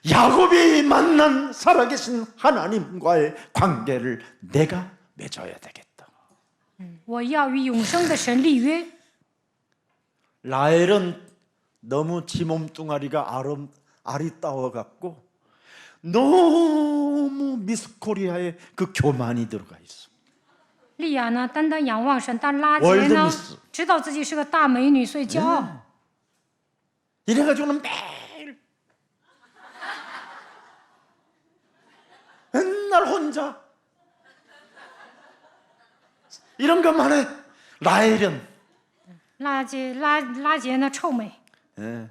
S1: 야곱이 만난 살아계신 하나님과의 관계를 내가 맺어야 되겠다.
S2: 我要与永生的神立约。
S1: 라헬은 너무 지 몸뚱아리가 아리따워 갖고 너무 미스코리아의 그 교만이 들어가 있어.
S2: 利亚呢，单单仰望神，但拉结
S1: 월드
S2: 呢
S1: 미스 ，
S2: 知道自己是个大美女，所以骄傲。
S1: 이래가지고는 매일 맨날 혼자 이런 것만 해. 라헬은
S2: 拉结呢，臭美。
S1: 예.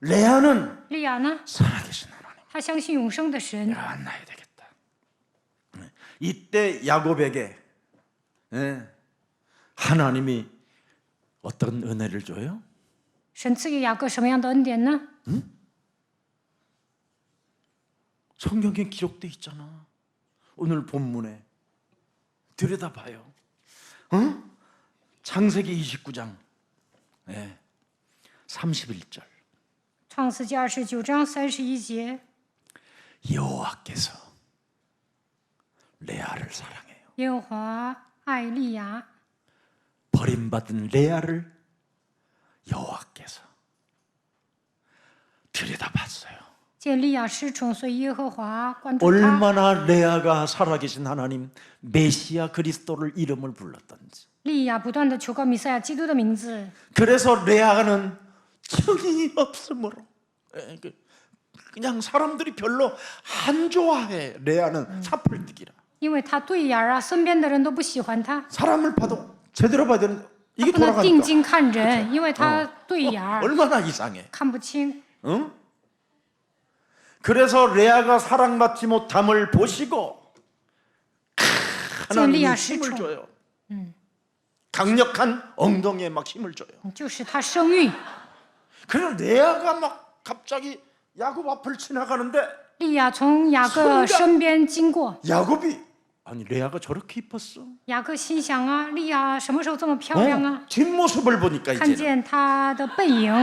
S1: 레아는
S2: 利亚呢，
S1: 살아계신 하나님
S2: 她相信永生的神。
S1: 만나야 되겠다. 이때 야곱에게 하나님이 어떤 은혜를 줘요?
S2: 神赐给雅各什么样的恩典呢？
S1: 성경에 기록돼 있잖아. 오늘 본문에 들여다봐요. 창세기 29장 31절.
S2: 创世纪29章31节，
S1: 여호와께서 레아를 사랑해요.
S2: 耶和华爱利亚，
S1: 버림받은 레아를 여호와께서 들여다봤어요.
S2: 见利亚失宠，所以耶和华关注他。
S1: 얼마나 레아가 살아계신 하나님 메시아 그리스도를 이름을 불렀던지.
S2: 利亚不断的求告弥赛亚基督的名字，
S1: 그래서 레아는 정이 없으므로 그냥 사람들이 별로 안 좋아해. 레아는 사풀뜨기라.
S2: 因为他对眼啊，身边的人都不喜欢他，
S1: 사람을 봐도 제대로 봐야 되는데
S2: 他
S1: 이게
S2: 不能定
S1: 돌아가니까
S2: 睛看人，因为他对眼儿
S1: 얼마나 이상해.
S2: 看不清。
S1: 응? 그래서 레아가 사랑받지 못함을 보시고 하나님이 힘을 줘요. 강력한 엉덩이에 막 힘을 줘요.
S2: 就是他生育，
S1: 그래서 레아가 막 갑자기 야곱 앞을 지나가는데
S2: 利亚从雅各身边经过，
S1: 야곱이 아니 레아가 저렇게 이뻤어?
S2: 雅各心想啊，利亚什么时候这么漂亮啊？
S1: 뒷모습을 보니까
S2: 看
S1: 이제
S2: 见她的背影，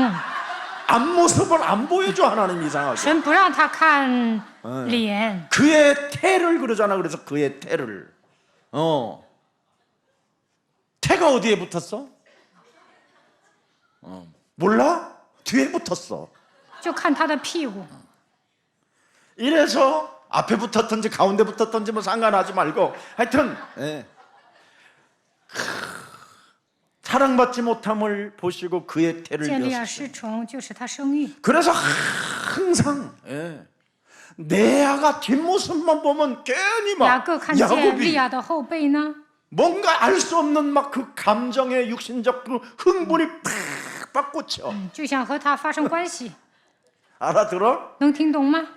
S1: 앞모습을 안 보여줘. 하나님 이상하게
S2: 神不让他看脸，
S1: 그의 태를 그러잖아. 그래서 그의 태를 태가 어디에 붙었어? 몰라? 뒤에 붙었어.
S2: 就看他的屁股。
S1: 이래서 앞에 붙었던지 가운데 붙었던지 뭐 상관하지 말고 하여튼 사랑받지 못함을 보시고 그의 태를
S2: 见利亚
S1: 이었어요.
S2: 失宠，就是他生育。
S1: 그래서 항상 레아가 뒷모습만 보면 괜히
S2: 雅
S1: 막
S2: 各看见利
S1: 야곱이
S2: 亚的后背呢，
S1: 뭔가 알 수 없는 막 그 감정의 육신적 그 흥분이 팍 꽂혀.
S2: 就想和他发生关系，
S1: 알아들어?
S2: 能听懂吗？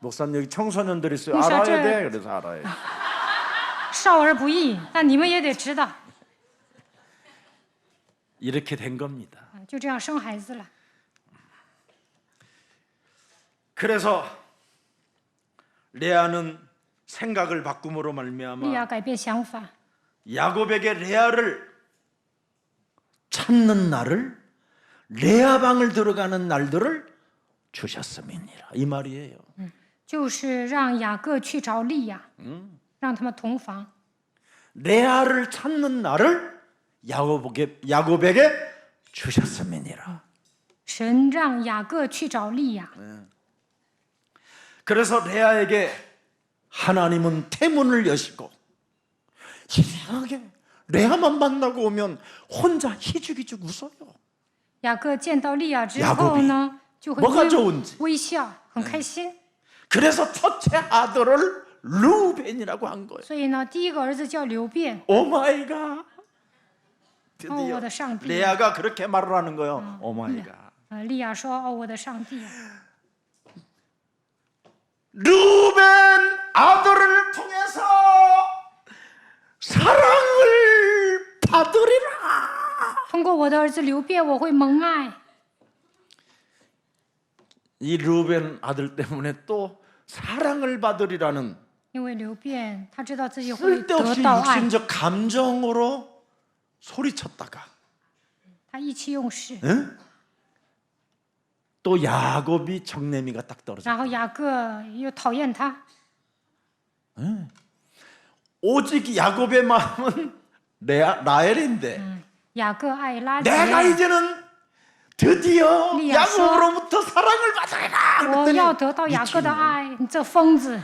S1: 목사님 여기 청소년들 있어요.
S2: 목사,
S1: 알아야
S2: 저-
S1: 돼. 그래서 알아야 돼.
S2: 少儿不宜，但你们也得知道，
S1: 이렇게 된 겁니다.
S2: 就这样生孩子了。
S1: 그래서 레아는 생각을 바꿈으로
S2: 利
S1: 말미암아
S2: 亚改变想法，
S1: 야곱에게 레아를 찾는 날을 레아방을 들어가는 날들을 주셨음이니라. 이 말이에요.
S2: 就是让雅各去找利亚，让他们同房。
S1: 레아를 찾는 날을 야곱에게 주셨음이니라.
S2: 神让雅各去找利亚，
S1: 그래서 레아에게 하나님은 태문을 여시고, 이상하게 레아만 만나고 오면 혼자 희죽희죽 웃어요.
S2: 雅各见到利亚之后呢，就会
S1: 뭐가 좋은지.
S2: 微笑，很开心。
S1: 그래서 첫째 아들을 루벤이라고 한 거예요.
S2: 所以呢，第一个儿子叫流便。
S1: 오 마이 갓.
S2: 哦，
S1: 드디어
S2: 我的上帝！
S1: 레아가 그렇게 말을 하는 거예요. 오 마이 갓.
S2: 利亚说：“哦，我的上帝啊！
S1: 루벤 아들을 통해서 사랑을 받으리라.
S2: 通过我的儿子流便，我会蒙爱。
S1: 이 루벤 아들 때문에 또 사랑을 받으리라는
S2: 因为流便他知道自己会得
S1: 쓸데없이
S2: 到爱，
S1: 육신적 감정으로 소리쳤다가
S2: 他意气用事。
S1: 응? 또 야곱이 정내미가 딱 떨어져.
S2: 然后雅各又讨厌他，
S1: 오직 야곱의 마음은 라헬인데
S2: 雅各爱拉结。
S1: 내가 이제는 드디어
S2: 리아
S1: 야곱으로부터 사랑을 받으리라.
S2: 我要得到雅各的爱，你这疯子！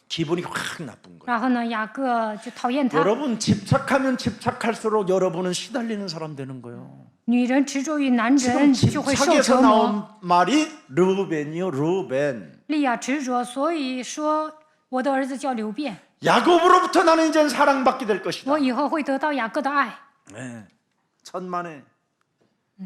S1: 기분이 확 나쁜 거예요.
S2: 然后呢，雅各就讨厌他。
S1: 여러분 집착하면 집착할수록 여러분은 시달리는 사람 되는 거예요.
S2: 女人执着于男人
S1: 지금
S2: 就会受
S1: 집착에서
S2: 折磨。
S1: 나온 말이 루벤이요, 루벤.
S2: 利亚执着，所以说我的儿子叫流便，
S1: 야곱으로부터 나는 이제 사랑받게 될 것이다.
S2: 我以后会得到雅各的爱。
S1: 네, 천만에.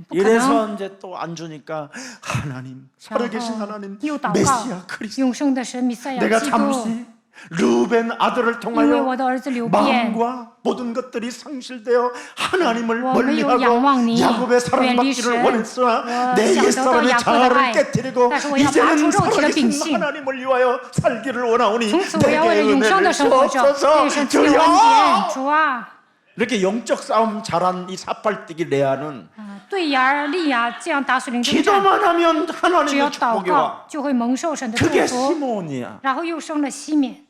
S2: 不可能。
S1: 이래서 이제 또 안 주니까 하나님,
S2: 然
S1: 살아계신
S2: 后
S1: 하나님,
S2: 又祷
S1: 메시아
S2: 告，
S1: 그리스도.
S2: 永生的神弥赛亚
S1: 내가
S2: 基督，
S1: 잠시 루벤 아들을
S2: 因为
S1: 통하여
S2: 我的儿子流便，
S1: 마음과 모든 것들이 상실되어 하나님을
S2: 我没有仰
S1: 멀리하고
S2: 望你，
S1: 야곱의
S2: 远离
S1: 사랑받기를
S2: 神，
S1: 원했으나
S2: 我
S1: 내
S2: 想得到
S1: 옛사람의
S2: 雅各的
S1: 자아를
S2: 爱，
S1: 깨뜨리고
S2: 但是我要拔出
S1: 이제는
S2: 肉体的秉
S1: 살아계신
S2: 性。
S1: 하나님을 위하여 살기를 원하오니
S2: 从此我要为
S1: 내게
S2: 了永生的
S1: 은혜를
S2: 生活着，
S1: 주옵소서
S2: 为神赐我恩典，
S1: 주여.
S2: 主啊！
S1: 이렇게 영적 싸움 잘한 이 사팔뜨기 레아는
S2: 对雅利亚这样打水灵征战，
S1: 기도만 하면
S2: 只
S1: 하나님의
S2: 要祷
S1: 축복이
S2: 告
S1: 와.
S2: 就会蒙受神的祝
S1: 그게
S2: 福。
S1: 시몬이야.
S2: 然后又生了西缅，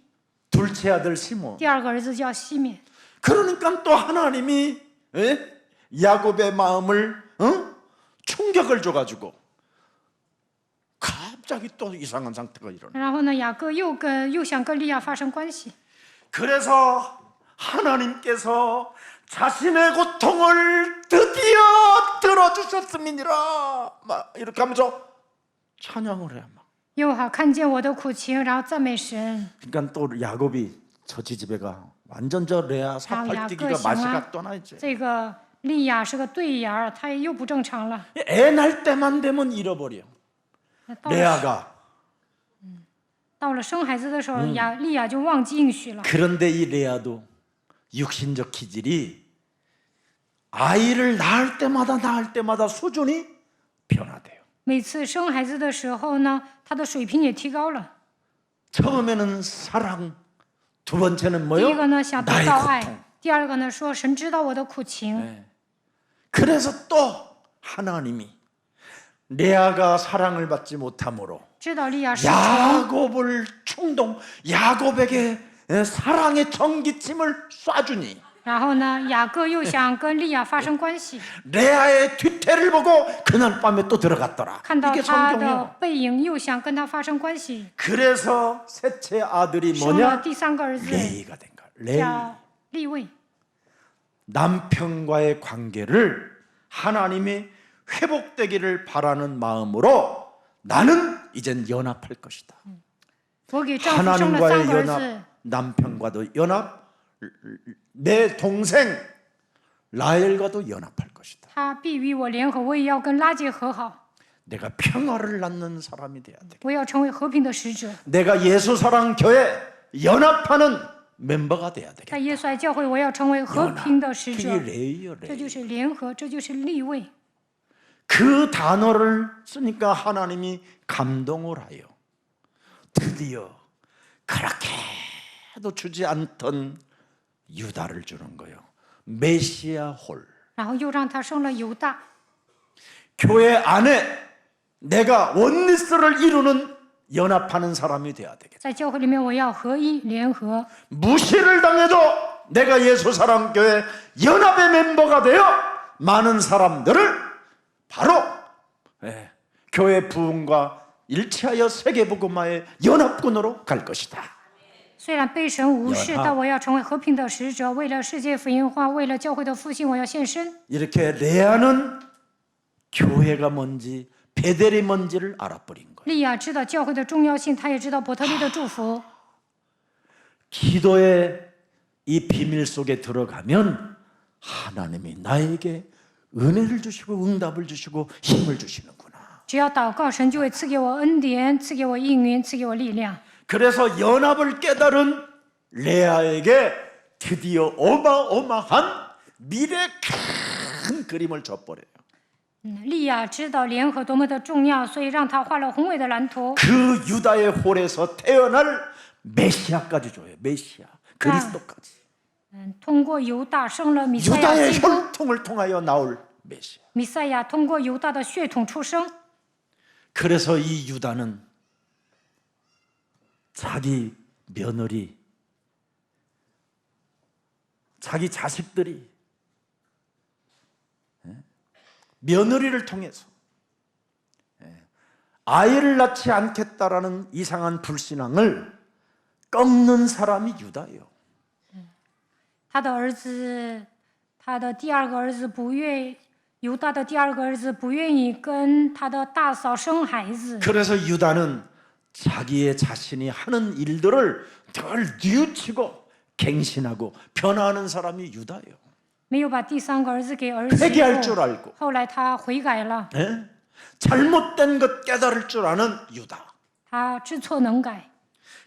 S1: 둘째 아들 시몬.
S2: 第二个儿子叫西缅。
S1: 그러니까 또 하나님이 야곱의 마음을 충격을 줘가지고 갑자기 또 이상한 상태가 일어나.
S2: 然后呢，雅各又想跟利亚发生关系，
S1: 그래서 하나님께서 자신의 고통을 드디어 들어주셨음이니라. 막 이렇게 하면서 찬양을 해. 막.
S2: 又好看见我的苦情，然后赞美神。
S1: 그러니까 또 야곱이 저 지지배가 완전 저 레아 사팔뛰기가 맛이가 떠나 있지.
S2: 这个利亚是个对眼儿，他又不正常了。
S1: 애 날 때만 되면 잃어버려.
S2: 到了
S1: 레아가.
S2: 到了生孩子的时候，利亚就忘记应许了。
S1: 그런데 이 레아도 육신적 기질이 아이를 낳을 때마다 수준이 변화돼요.
S2: 每次生孩子的时候呢，他的水平也提高了。
S1: 처음에는 사랑, 두 번째는
S2: 第
S1: 뭐요?
S2: 一个呢，想得
S1: 나의
S2: 到爱；
S1: 고통.
S2: 第二个呢，说神知道我的苦情。
S1: 네. 그래서 또 하나님이 레아가 사랑을 받지 못함으로
S2: 知道利亚是虫，
S1: 야곱을 야곱에게 사랑의 전기침을 쏴주니
S2: 然后呢，雅各又想跟利亚发生关系，
S1: 레아의 뒤태를 보고 그날 밤에 또 들어갔더라.
S2: 看到
S1: 이게
S2: 他
S1: 성경이에요.
S2: 的背影，又想跟他发生关系，
S1: 그래서 셋째 아들이
S2: 生了
S1: 뭐냐?
S2: 第三个儿子
S1: 레이가 된 거야. 레이.
S2: 叫利位。
S1: 남편과의 관계를 하나님이 회복되기를 바라는 마음으로 나는 이젠 연합할 것이다.
S2: 我给丈夫生了三
S1: 하나님과의
S2: 个儿
S1: 연합,
S2: 子，
S1: 남편과도 연합, 내 동생 라헬과도 연합할 것이다.
S2: 他必与我联合，我也要跟拉结和好，
S1: 내가 평화를 낳는 사람이 돼야 돼.
S2: 我要成为和平的使者。
S1: 내가 예수사랑 교회 연합하는 멤버가 돼야
S2: 在
S1: 되겠다.
S2: 耶稣爱教会，我要成为和平的使
S1: 그게
S2: 者。
S1: 레이요,
S2: 这
S1: 레이.
S2: 就是联合，这就是立位。
S1: 그 단어를 쓰니까 하나님이 감동을 하여 드디어 그렇게도 주지 않던 유다를 주는 거예요. 메시아 홀.
S2: 然后又让他生了犹大，
S1: 교회 안에 내가 원리스를 이루는 연합하는 사람이 돼야 되겠다.
S2: 在教会里面我要合一联合，
S1: 무시를 당해도 내가 예수사랑교회 연합의 멤버가 되어 많은 사람들을 바로 교회 부흥과 일치하여 세계복음화의 연합군으로 갈 것이다.
S2: 虽然被神无视，但我要成为和平的使者，为了世界福音化，为了教会的复兴，我要献身。
S1: 이렇게 레아는 교회가 뭔지 베델이 뭔지를 알아버린 거예요.
S2: 利亚知道教会的重要性，他也知道伯特利的祝福。
S1: 기도의 이 비밀 속에 들어가면 하나님이 나에게 은혜를 주시고 응답을 주시고 힘을 주시는구나.
S2: 只要祷告，神就会赐给我恩典，赐给我应允，赐给我力量。
S1: 그래서 연합을 깨달은 레아에게 드디어 어마어마한 미래의 큰 그림을 줘버려요.
S2: 利亚知道联合多么的重要，所以让他画了宏伟的蓝图。
S1: 그 유다의 홀에서 태어날 메시아까지 줘요. 메시아 그리스도까지.
S2: 通过犹大生了弥赛亚
S1: 유다의
S2: 基督，
S1: 혈통을 통하여 나올 메시아.
S2: 弥赛亚通过犹大的血统出生。
S1: 그래서 이 유다는 자기 며느리, 자기 자식들이 며느리를 통해서 아이를 낳지 않겠다라는 이상한 불신앙을 꺾는 사람이 유다예요.
S2: 他的儿子，他的第二个儿子不愿，犹大的第二个儿子不愿意跟他的大嫂生孩子，
S1: 그래서 유다는 자기의 자신이 하는 일들을 늘 뉘우치고 갱신하고 변화하는 사람이 유다예요.
S2: 没有把第三个儿子给儿媳
S1: 회개할 줄
S2: 妇。
S1: 알고
S2: 后来他悔改了，
S1: 잘못된 것 깨달을 줄 아는 유다.
S2: 他知错能改。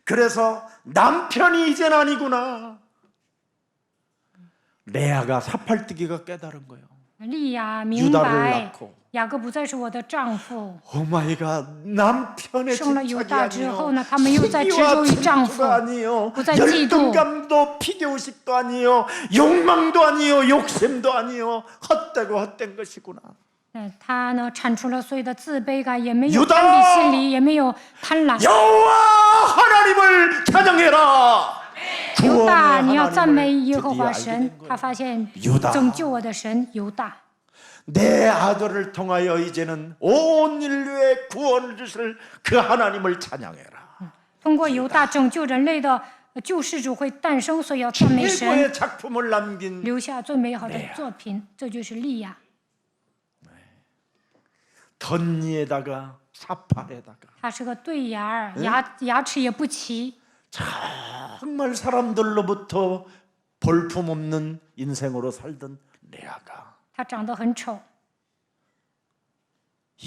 S1: 그래서 남편이 이젠 아니구나. 레아가 사팔뜨기가 깨달은 거예요.
S2: 利亚明
S1: 유다를
S2: 白
S1: 낳고
S2: 雅各不再是我的丈夫，
S1: 오마이갓 남편의
S2: 生了
S1: 집착이
S2: 犹大之
S1: 아니요
S2: 后呢，他没有再执
S1: 시기와
S2: 着于丈夫，
S1: 질투가 아니요
S2: 不再嫉妒，
S1: 열등감도 피겨의식도 아니요 욕망도 아니요 욕심도 아니요 헛되고 헛된 것이구나.
S2: 他呢铲除了所有的自卑感，也没有
S1: 유다
S2: 攀比心理，也没有贪婪。
S1: 여호와 하나님을 찬양해라.
S2: 犹大，
S1: 구원의
S2: 你要赞美
S1: 하나님을
S2: 耶和
S1: 드디어
S2: 华
S1: 알게
S2: 神
S1: 된 ，
S2: 他
S1: 거예요.
S2: 发现
S1: 유다
S2: 拯救我的神犹大。
S1: 내 아들을 통하여 이제는 온 인류의 구원을 주실 그 하나님을 찬양해라.
S2: 通过犹大拯救人类的救世主会诞生，所以要赞美神，
S1: 최고의 작품을 남긴
S2: 留下最美好的作品，这就是利亚。
S1: 덧니에다가 사팔에다가
S2: 他是个对牙儿，牙齿也不齐，
S1: 정말 사람들로부터 볼품없는 인생으로 살던 레아가
S2: 他长得很丑，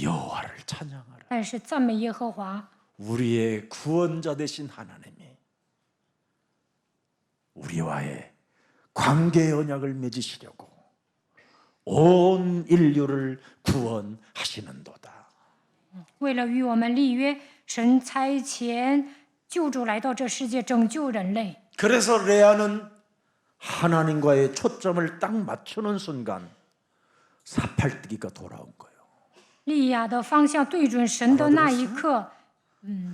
S1: 여호와를 찬양하라.
S2: 但是赞美耶和华。
S1: 우리의 구원자 되신 하나님이 우리와의 관계 언약을 맺으시려고 온 인류를 구원하시는도다.
S2: 为了与我们立约，神差遣救主来到这世界拯救人类。
S1: 그래서 레아는 하나님과의 초점을 딱 맞추는 순간 사팔뜨기가 돌아온 거예요.
S2: 利亚的方向对准神的那一刻，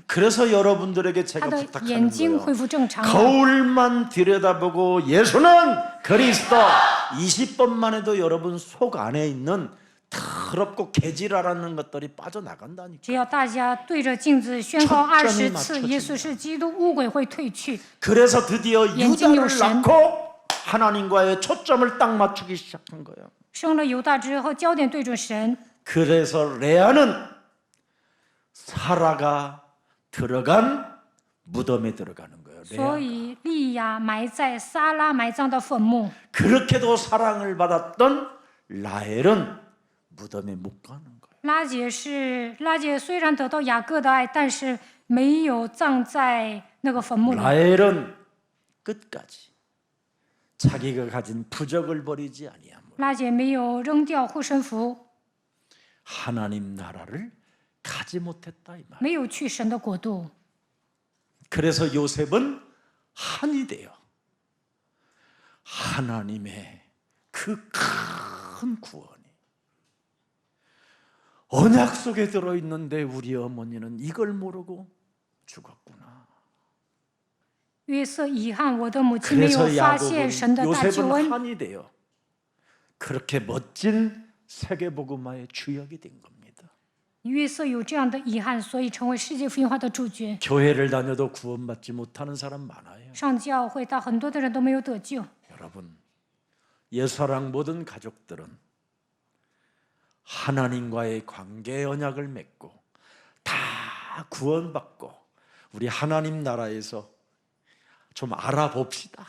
S1: 그래서 여러분들에게
S2: 他
S1: 제가
S2: 的
S1: 부탁하는
S2: 眼睛
S1: 거예요.
S2: 恢复正常了。
S1: 거울만 들여다보고 예수는 그리스도 20번만 해도 여러분 속 안에 있는 더럽고 개질하라는 것들이 빠져나간다니까.
S2: 只要大家对着镜子宣告20次耶稣是基督，污鬼会退去。
S1: 그래서 드디어
S2: 眼睛有
S1: 유다를
S2: 神。
S1: 낳고 하나님과의 초점을 딱 맞추기 시작한 거예요.
S2: 生了犹大之后，焦点对准神。
S1: 그래서 레아는 사라가 들어간 무덤에 들어가는 거예요.
S2: 所
S1: 레아.
S2: 以利亚埋在撒拉埋葬的坟墓。
S1: 그렇게도 사랑을 받았던 라헬은 무덤에 못 가는 거예요.
S2: 拉结虽然得到雅各的爱，但是没有葬在那个坟墓里。
S1: 라헬은 끝까지 자기가 가진 부적을 버리지 아니하므로
S2: 拉结没有扔掉护身符，
S1: 하나님 나라를 가지 못했다 이 말.
S2: 没有去神的国度。
S1: 그래서 요셉은 한이 돼요. 하나님의 그 큰 구원이 언약 속에 들어있는데 우리 어머니는 이걸 모르고 죽었구나.
S2: 约瑟遗憾，我的母亲没有
S1: 그래서
S2: 发现神的大救
S1: 요셉은
S2: 恩，
S1: 한이 돼요. 그렇게 멋진 세계복음화의 주역이 된 겁니다.
S2: 约瑟有这样的遗憾，所以成为世界福音化的主角。
S1: 교회를 다녀도 구원받지 못하는 사람 많아요.
S2: 上教会，但很多的人都没有得救。
S1: 여러분, 예사랑 모든 가족들은 하나님과의 관계 언약을 맺고 다 구원받고 우리 하나님 나라에서 좀 알아봅시다.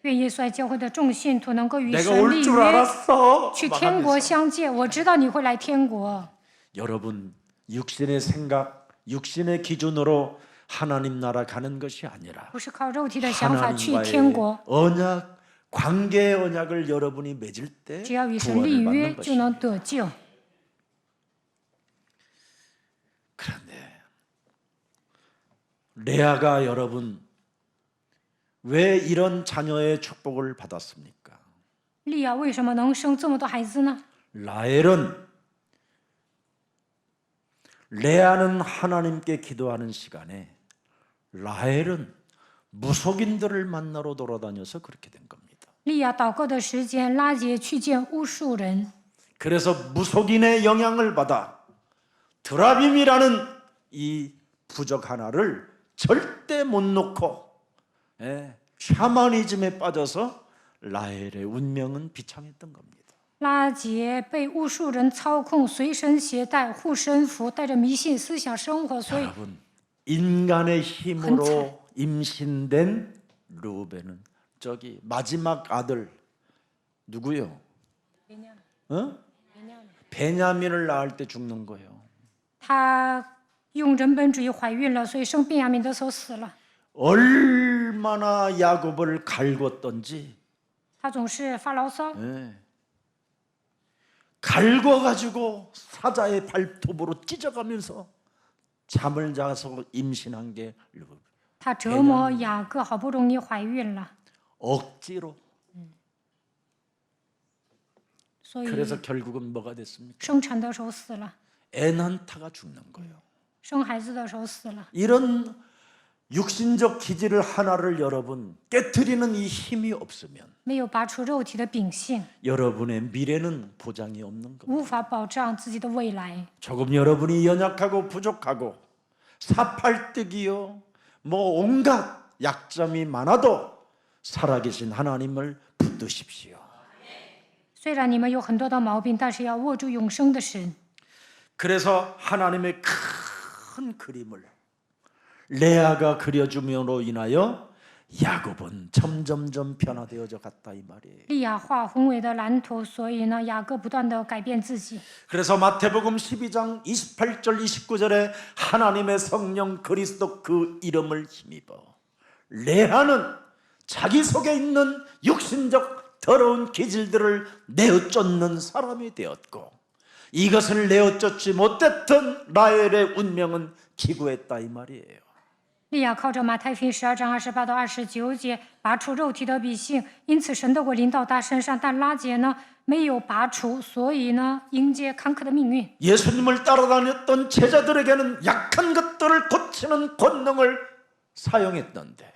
S2: 愿耶稣爱教会的众信徒能够与
S1: 내가
S2: 神
S1: 올
S2: 立
S1: 줄
S2: 约，
S1: 알았어.
S2: 去天国
S1: 막
S2: 相见。我知道你会来天国。
S1: 여러분, 육신의 생각, 육신의 기준으로 하나님 나라 가는 것이 아니라
S2: 不是靠肉体的想法去天
S1: 하나님과의
S2: 国，
S1: 언약, 관계의 언약을 여러분이 맺을 때
S2: 只要与神立
S1: 구원을
S2: 约
S1: 받는
S2: 就能
S1: 것입니다.
S2: 得救。
S1: 그런데 레아가 여러분 왜 이런 자녀의 축복을 받았습니까?
S2: 利亚为什么能生这么多孩子呢？
S1: 레아는 하나님께 기도하는 시간에 라헬은 무속인들을 만나러 돌아다녀서 그렇게 된 겁니다.
S2: 利亚祷告的时间，拉结去见巫术人，
S1: 그래서 무속인의 영향을 받아 드라빔이라는 이 부적 하나를 절대 못 놓고 샤머니즘에 빠져서 라헬의 운명은 비참했던 겁니다.
S2: 拉结被巫术人操控，随身携带护身符，带着迷信思想生活，所以
S1: 여러분, 인간의 힘으로 임신된 루벤은 저기 마지막 아들 누구요? 베냐민을 낳을 때 죽는 거예요.
S2: 他用人本主义怀孕了，所以生便雅悯的时候死了。
S1: 얼마나 야곱을 갈궜던지
S2: 他总是发牢骚，
S1: 갈궈가지고 사자의 발톱으로 찢어가면서 잠을 자서 임신한 게 루벤.
S2: 他折磨雅各，好不容易怀孕了，
S1: 억지로.
S2: 所以
S1: 그래서 결국은 뭐가 됐습니까?
S2: 生产的时候死了，
S1: 애난타가 죽는 거예요.
S2: 生孩子的时候死了。
S1: 이런 육신적 기질을 하나를 여러분 깨트리는 이 힘이 없으면
S2: 没有拔出肉体的秉性，
S1: 여러분의 미래는 보장이 없는 겁니다.
S2: 无法保障自己的未来。
S1: 조금 여러분이 연약하고 부족하고 사팔뜨기요 뭐 온갖 약점이 많아도 살아계신 하나님을 붙드십시오.
S2: 虽然你们有很多的毛病，但是要握住永生的神。
S1: 그래서 하나님의 큰 그림을 레아가 그려줌으로 인하여 야곱은 점점점 변화되어져 갔다 이 말이에요.
S2: 利亚画宏伟的蓝图，所以呢，雅各不断的改变自己。
S1: 그래서 마태복음 12장 28절 29절에 하나님의 성령 그리스도 그 이름을 힘입어 레아는 자기 속에 있는 육신적 더러운 기질들을 내어쫓는 사람이 되었고 이것을 내어쫓지 못했던 라헬의 운명은 기구했다 이 말이에요.
S2: 利亚靠着马太福音12章28到29节拔出肉体的秉性，因此神的国临到他身上。但拉结呢没有拔除，所以呢迎接坎坷的命运。
S1: 예수님을 따라다녔던 제자들에게는 약한 것들을 고치는 권능을 사용했던데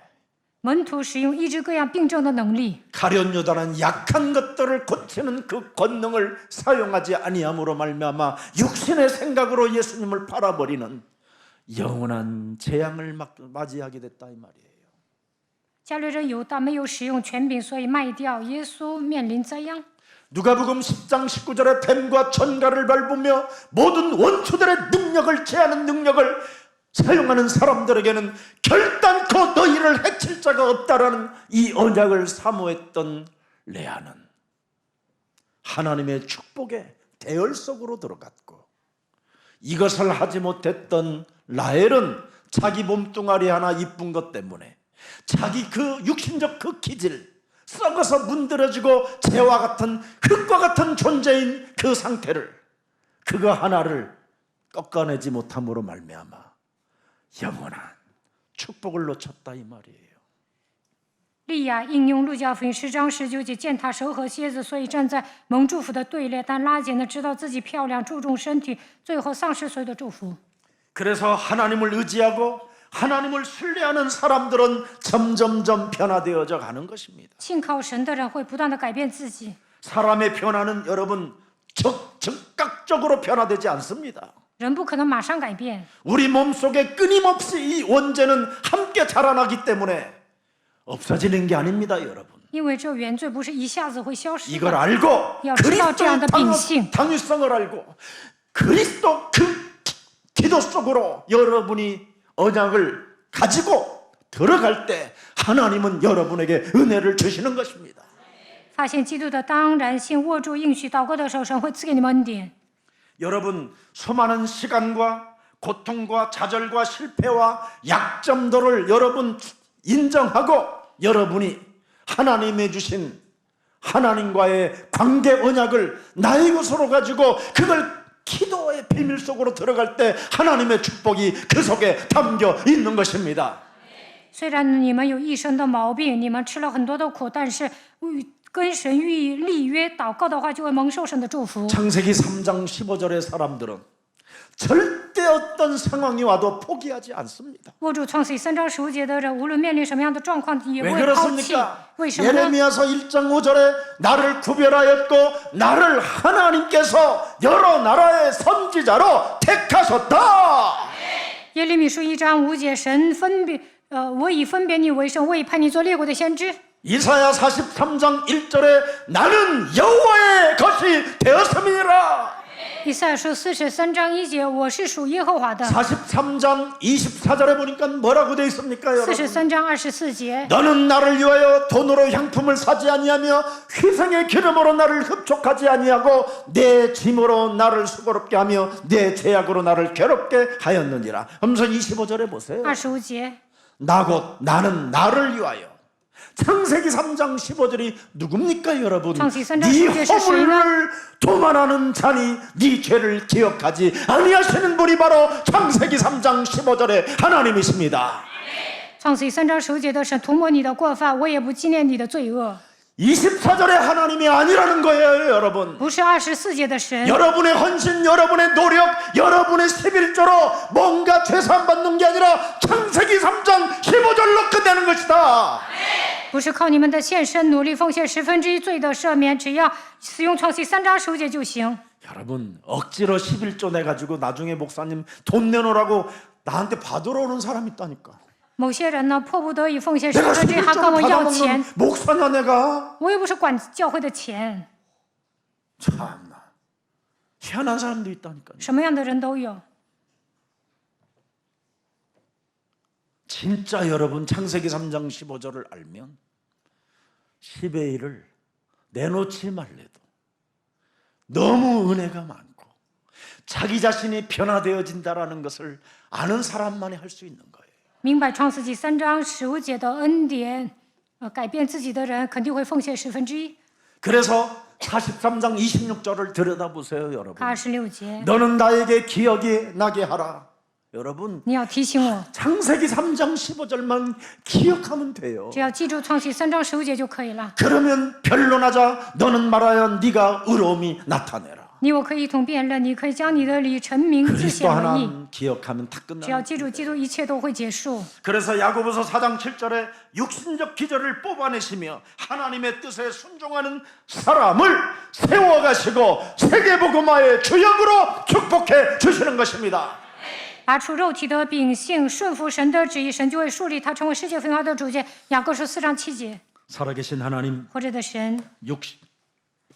S2: 门徒使用医治各样病症的能力，
S1: 가룟 유다는 약한 것들을 고치는 그 권능을 사용하지 아니함으로 말미암아 육신의 생각으로 예수님을 팔아버리는 영원한 재앙을 맞이하게 됐다 이 말이에요.
S2: 加略人犹大没有使用权柄，所以卖掉耶稣，面临灾殃。
S1: 누가복음 10장 19절에 뱀과 천가를 밟으며 모든 원수들의 능력을 제하는 능력을 사용하는 사람들에게는 결단코 너희를 해칠 자가 없다라는 이 언약을 사모했던 레아는 하나님의 축복의 대열 속으로 들어갔고 이것을 하지 못했던 라헬은 자기 몸뚱아리 하나 이쁜 것 때문에 자기 그 육신적 그 기질 썩어서 문드러지고 재와 같은 흙과 같은 존재인 그 상태를 그거 하나를 꺾어내지 못함으로 말미암아 영원한 축복을 놓쳤다 이 말이에요.
S2: 利亚应用路加福音10章19节，践踏蛇和蝎子，所以站在蒙祝福的队列。但拉结呢，知道自己漂亮，注重身体，最后丧失所有的祝福。
S1: 그래서 하나님을 의지하고 하나님을 신뢰하는 사람들은 점점점 변화되어져 가는 것입니다.
S2: 信靠神的人会不断的改变自己。
S1: 사람의 변화는 여러분 즉각적으로 변화되지 않습니다.
S2: 人不可能马上改变，
S1: 우리 몸속에 끊임없이 이 원죄는 함께 자라나기 때문에 없어지는 게 아닙니다, 여러분.
S2: 因为这原罪不是一下子会消失
S1: 이걸
S2: 的。
S1: 알고
S2: 要知道这样的秉
S1: 그리스도의
S2: 性，
S1: 당위성을 알고 그리스도 그 기도 속으로 여러분이 언약을 가지고 들어갈 때 하나님은 여러분에게 은혜를 주시는 것입니다.
S2: 发现基督的当然性，握住应许，祷告的时候，神会赐给你们恩典。
S1: 여러분 수많은 시간과 고통과 좌절과 실패와 약점들을 여러분 인정하고 여러분이 하나님의 주신 하나님과의 관계 언약을 나의 것으로 가지고 그걸 기도의 비밀 속으로 들어갈 때 하나님의 축복이 그 속에 담겨 있는 것입니다.
S2: 虽然你们有一身的毛病，你们吃了很多的苦，但是跟神立约祷告的话，就会蒙受神的祝福。
S1: 창세기 3장 15절의 사람들은 절대 어떤 상황이 와도 포기하지 않습니다.
S2: 握住创世记3章15节的人，无论面临什么样的状况，也不
S1: 왜
S2: 会抛弃。
S1: 그렇습니까?
S2: 为什么呢？
S1: 예레미야서 1장 5절에 나를 구별하였고 나를 하나님께서 여러 나라의 선지자로 택하셨다.
S2: 耶利米书1章5节，神我已分别你为圣，我已派你做列国的先知。
S1: 이사야 43장 1절에 나는 여호와의 것이 되었음이니라.
S2: 以赛亚书43章1节，我是属耶和华的。
S1: 43장 24절에 보니까 뭐라고 되어 있습니까, 여러분?
S2: 43章24节，
S1: 너는 나를 위하여 돈으로 향품을 사지 아니하며 희생의 기름으로 나를 흡족하지 아니하고 내 짐으로 나를 수고롭게 하며 내 제약으로 나를 괴롭게 하였느니라. 하면서 25절에 보세요.
S2: 25节，
S1: 나는 나를 위하여. 창세기 3장 15절이 누굽니까, 여러분?
S2: 창세기 3장
S1: 네
S2: 15절
S1: 허물을 도만하는 자니 네 죄를 기억하지 아니하시는 분이 바로 창세기 3장 15절의 하나님이십니다.
S2: 创世记3章15节的神涂抹你的过犯，我也不纪念你的罪恶。
S1: 24절의 하나님이 아니라는 거예요, 여러분.
S2: 不是24节的神，
S1: 여러분의 헌신, 여러분의 노력, 여러분의 11조로 뭔가 죄산 받는 게 아니라 창세기 3장 15절로 끝내는 것이다.
S2: 不是靠你们的献身努力奉献1/10罪的赦免，只要使用创世记3章15节就行。
S1: 여러분 억지로 11조 내가지고 나중에 목사님 돈 내놓으라고 나한테 받으러 오는 사람이 있다니까.
S2: 某些人呢，迫不得已奉献
S1: 내가
S2: 11/10，还跟我
S1: 11조를
S2: 要钱
S1: 받아먹는 ， 목사냐 내가?
S2: 我又不是管教会的钱，
S1: 참나 희한한 사람도 있다니까요.
S2: 什么样的人都有。
S1: 진짜 여러분 창세기 3장 15절을 알면 10의 1을 내놓지 말래도 너무 은혜가 많고 자기 자신이 변화되어진다라는 것을 아는 사람만이 할 수 있는 거예요.
S2: 明白创世纪3章15节的恩典，改变自己的人肯定会奉献1/10。
S1: 그래서 43장 26절을 들여다보세요, 여러분.
S2: 26节，
S1: 너는 나에게 기억이 나게 하라. 여러분
S2: 你要提醒我，
S1: 창세기 3장 15절만 기억하면 돼요.
S2: 只要记住创世记3章15节就可以了。
S1: 그러면 변론하자. 너는 말하여 네가 의로움이 나타내라.
S2: 你我可以一同辩论，你可以将你的理陈明，自
S1: 그리스도
S2: 显为义。
S1: 하나 기억하면 다
S2: 只要
S1: 끝나는
S2: 记住基督，一切都会结束。
S1: 그래서 야고보서 4장 7절에 육신적 기절을 뽑아내시며 하나님의 뜻에 순종하는 사람을 세워가시고 세계복음화의 주역으로 축복해 주시는 것입니다.
S2: 拔出肉体的秉性，顺服神的旨意，神就会树立他成为世界分化的主见。雅各书4章7节，
S1: 살아계신 하나님
S2: 活着的神，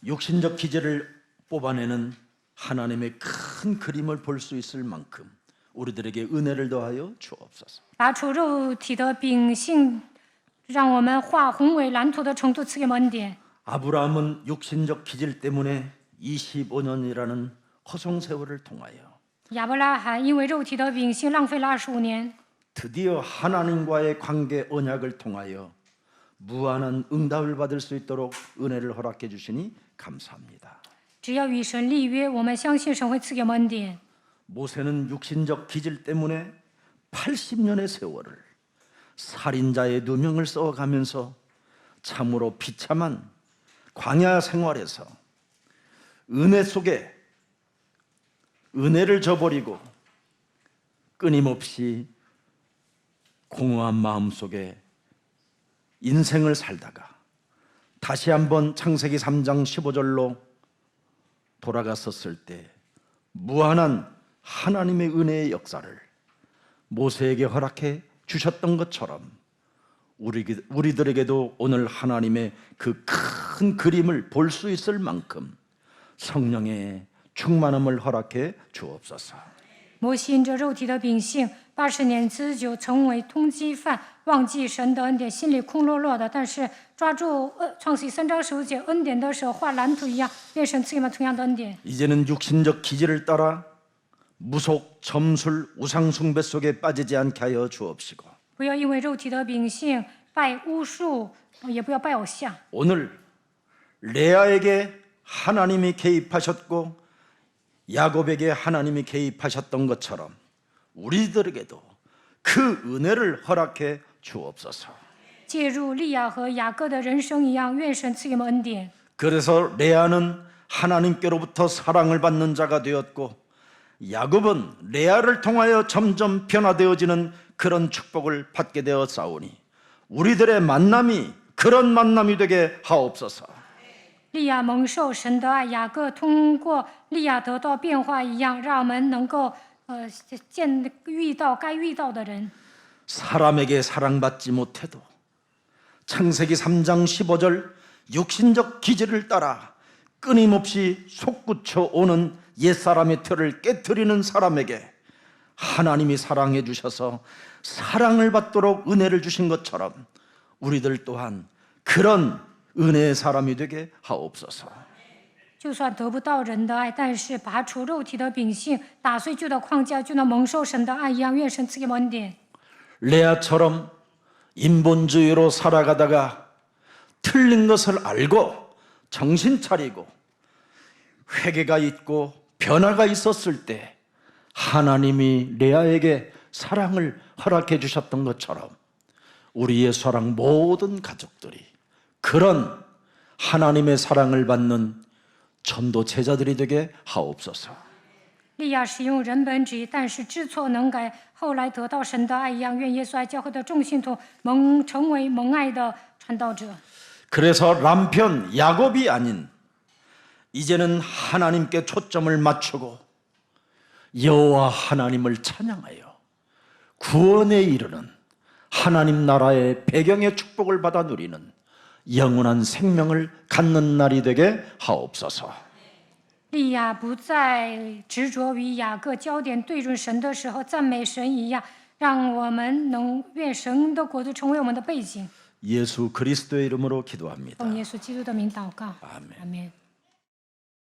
S1: 육신적 기절을 뽑아내는 하나님의 큰 그림을 볼 수 있을 만큼 우리들에게 은혜를 더하여 주옵소서.
S2: 拔出肉体的秉性，让我们画宏伟蓝图的程度赐给我们恩典。
S1: 아브라함은 육신적 기질 때문에 25년이라는 허송 세월을 통하여
S2: 亚伯拉罕因为肉体的秉性浪费了25年，
S1: 드디어 하나님과의 관계 언약을 통하여 무한한 응답을 받을 수 있도록 은혜를 허락해 주시니 감사합니다.
S2: 只要与神立约，我们相信神会赐给我们恩典。
S1: 모세는 육신적 기질 때문에 80년의 세월을 살인자의 누명을 써가면서 참으로 비참한 광야 생활에서 은혜 속에 은혜를 저버리고 끊임없이 공허한 마음속에 인생을 살다가 다시 한번 창세기 3장 15절로 돌아갔었을 때 무한한 하나님의 은혜의 역사를 모세에게 허락해 주셨던 것처럼 우리들에게도 오늘 하나님의 그 큰 그림을 볼 수 있을 만큼 성령의 충만함을 허락해 주옵소서.
S2: 摩西因着肉体的秉性，80年之久成为通缉犯，忘记神的恩典，心里空落落的。但是抓住创世记3章15节恩典的手，画蓝图一样，愿神赐给我们同样的恩典。
S1: 이제는 육신적 기질을 따라 무속, 점술, 우상숭배 속에 빠지지 않게 하여 주옵시고
S2: 不要因为肉体的秉性拜巫术，也不要拜偶像。
S1: 오늘 레아에게 하나님이 개입하셨고 야곱에게 하나님이 개입하셨던 것처럼 우리들에게도 그 은혜를 허락해 주옵소서.
S2: 介入利亚和雅各的人生一样，愿神赐给我们恩典。
S1: 그래서 레아는 하나님께로부터 사랑을 받는 자가 되었고 야곱은 레아를 통하여 점점 변화되어지는 그런 축복을 받게 되었사오니 우리들의 만남이 그런 만남이 되게 하옵소서.
S2: 利亚蒙受神的爱，雅各通过利亚得到变化一样，让我们能够遇到该遇到的人。
S1: 사람에게 사랑받지 못해도 창세기 3장 15절 육신적 기질을 따라 끊임없이 솟구쳐 오는 옛사람의 틀을 깨트리는 사람에게 하나님이 사랑해 주셔서 사랑을 받도록 은혜를 주신 것처럼 우리들 또한 그런 은혜의 사람이 되게 하옵소서.
S2: 就算得不到人的爱，但是拔除肉体的秉性，打碎旧的框架，就能蒙受神的爱一样。愿神赐给我们恩典。
S1: 레아처럼 인본주의로 살아가다가 틀린 것을 알고 정신 차리고 회개가 있고 변화가 있었을 때 하나님이 레아에게 사랑을 허락해 주셨던 것처럼 우리의 사랑 모든 가족들이 그런 하나님의 사랑을 받는 전도 제자들이 되게 하옵소서.
S2: 利亚使用人本主义，但是知错能改，后来得到神的爱一样。愿耶稣爱教会的众信徒成为蒙爱的传道者。
S1: 그래서 남편 야곱이 아닌 이제는 하나님께 초점을 맞추고 여호와 하나님을 찬양하여 구원에 이르는 하나님 나라의 배경의 축복을 받아 누리는 영원한 생명을 갖는 날이 되게 하옵소서.
S2: 利亚不再执着于雅各，焦点对准神的时候，赞美神一样，让我们能愿神的国度成为我们的背景。
S1: 예수 그리스도의 이름으로 기도합니다.
S2: 奉耶稣基督的名祷告，
S1: 아멘.
S2: 阿门。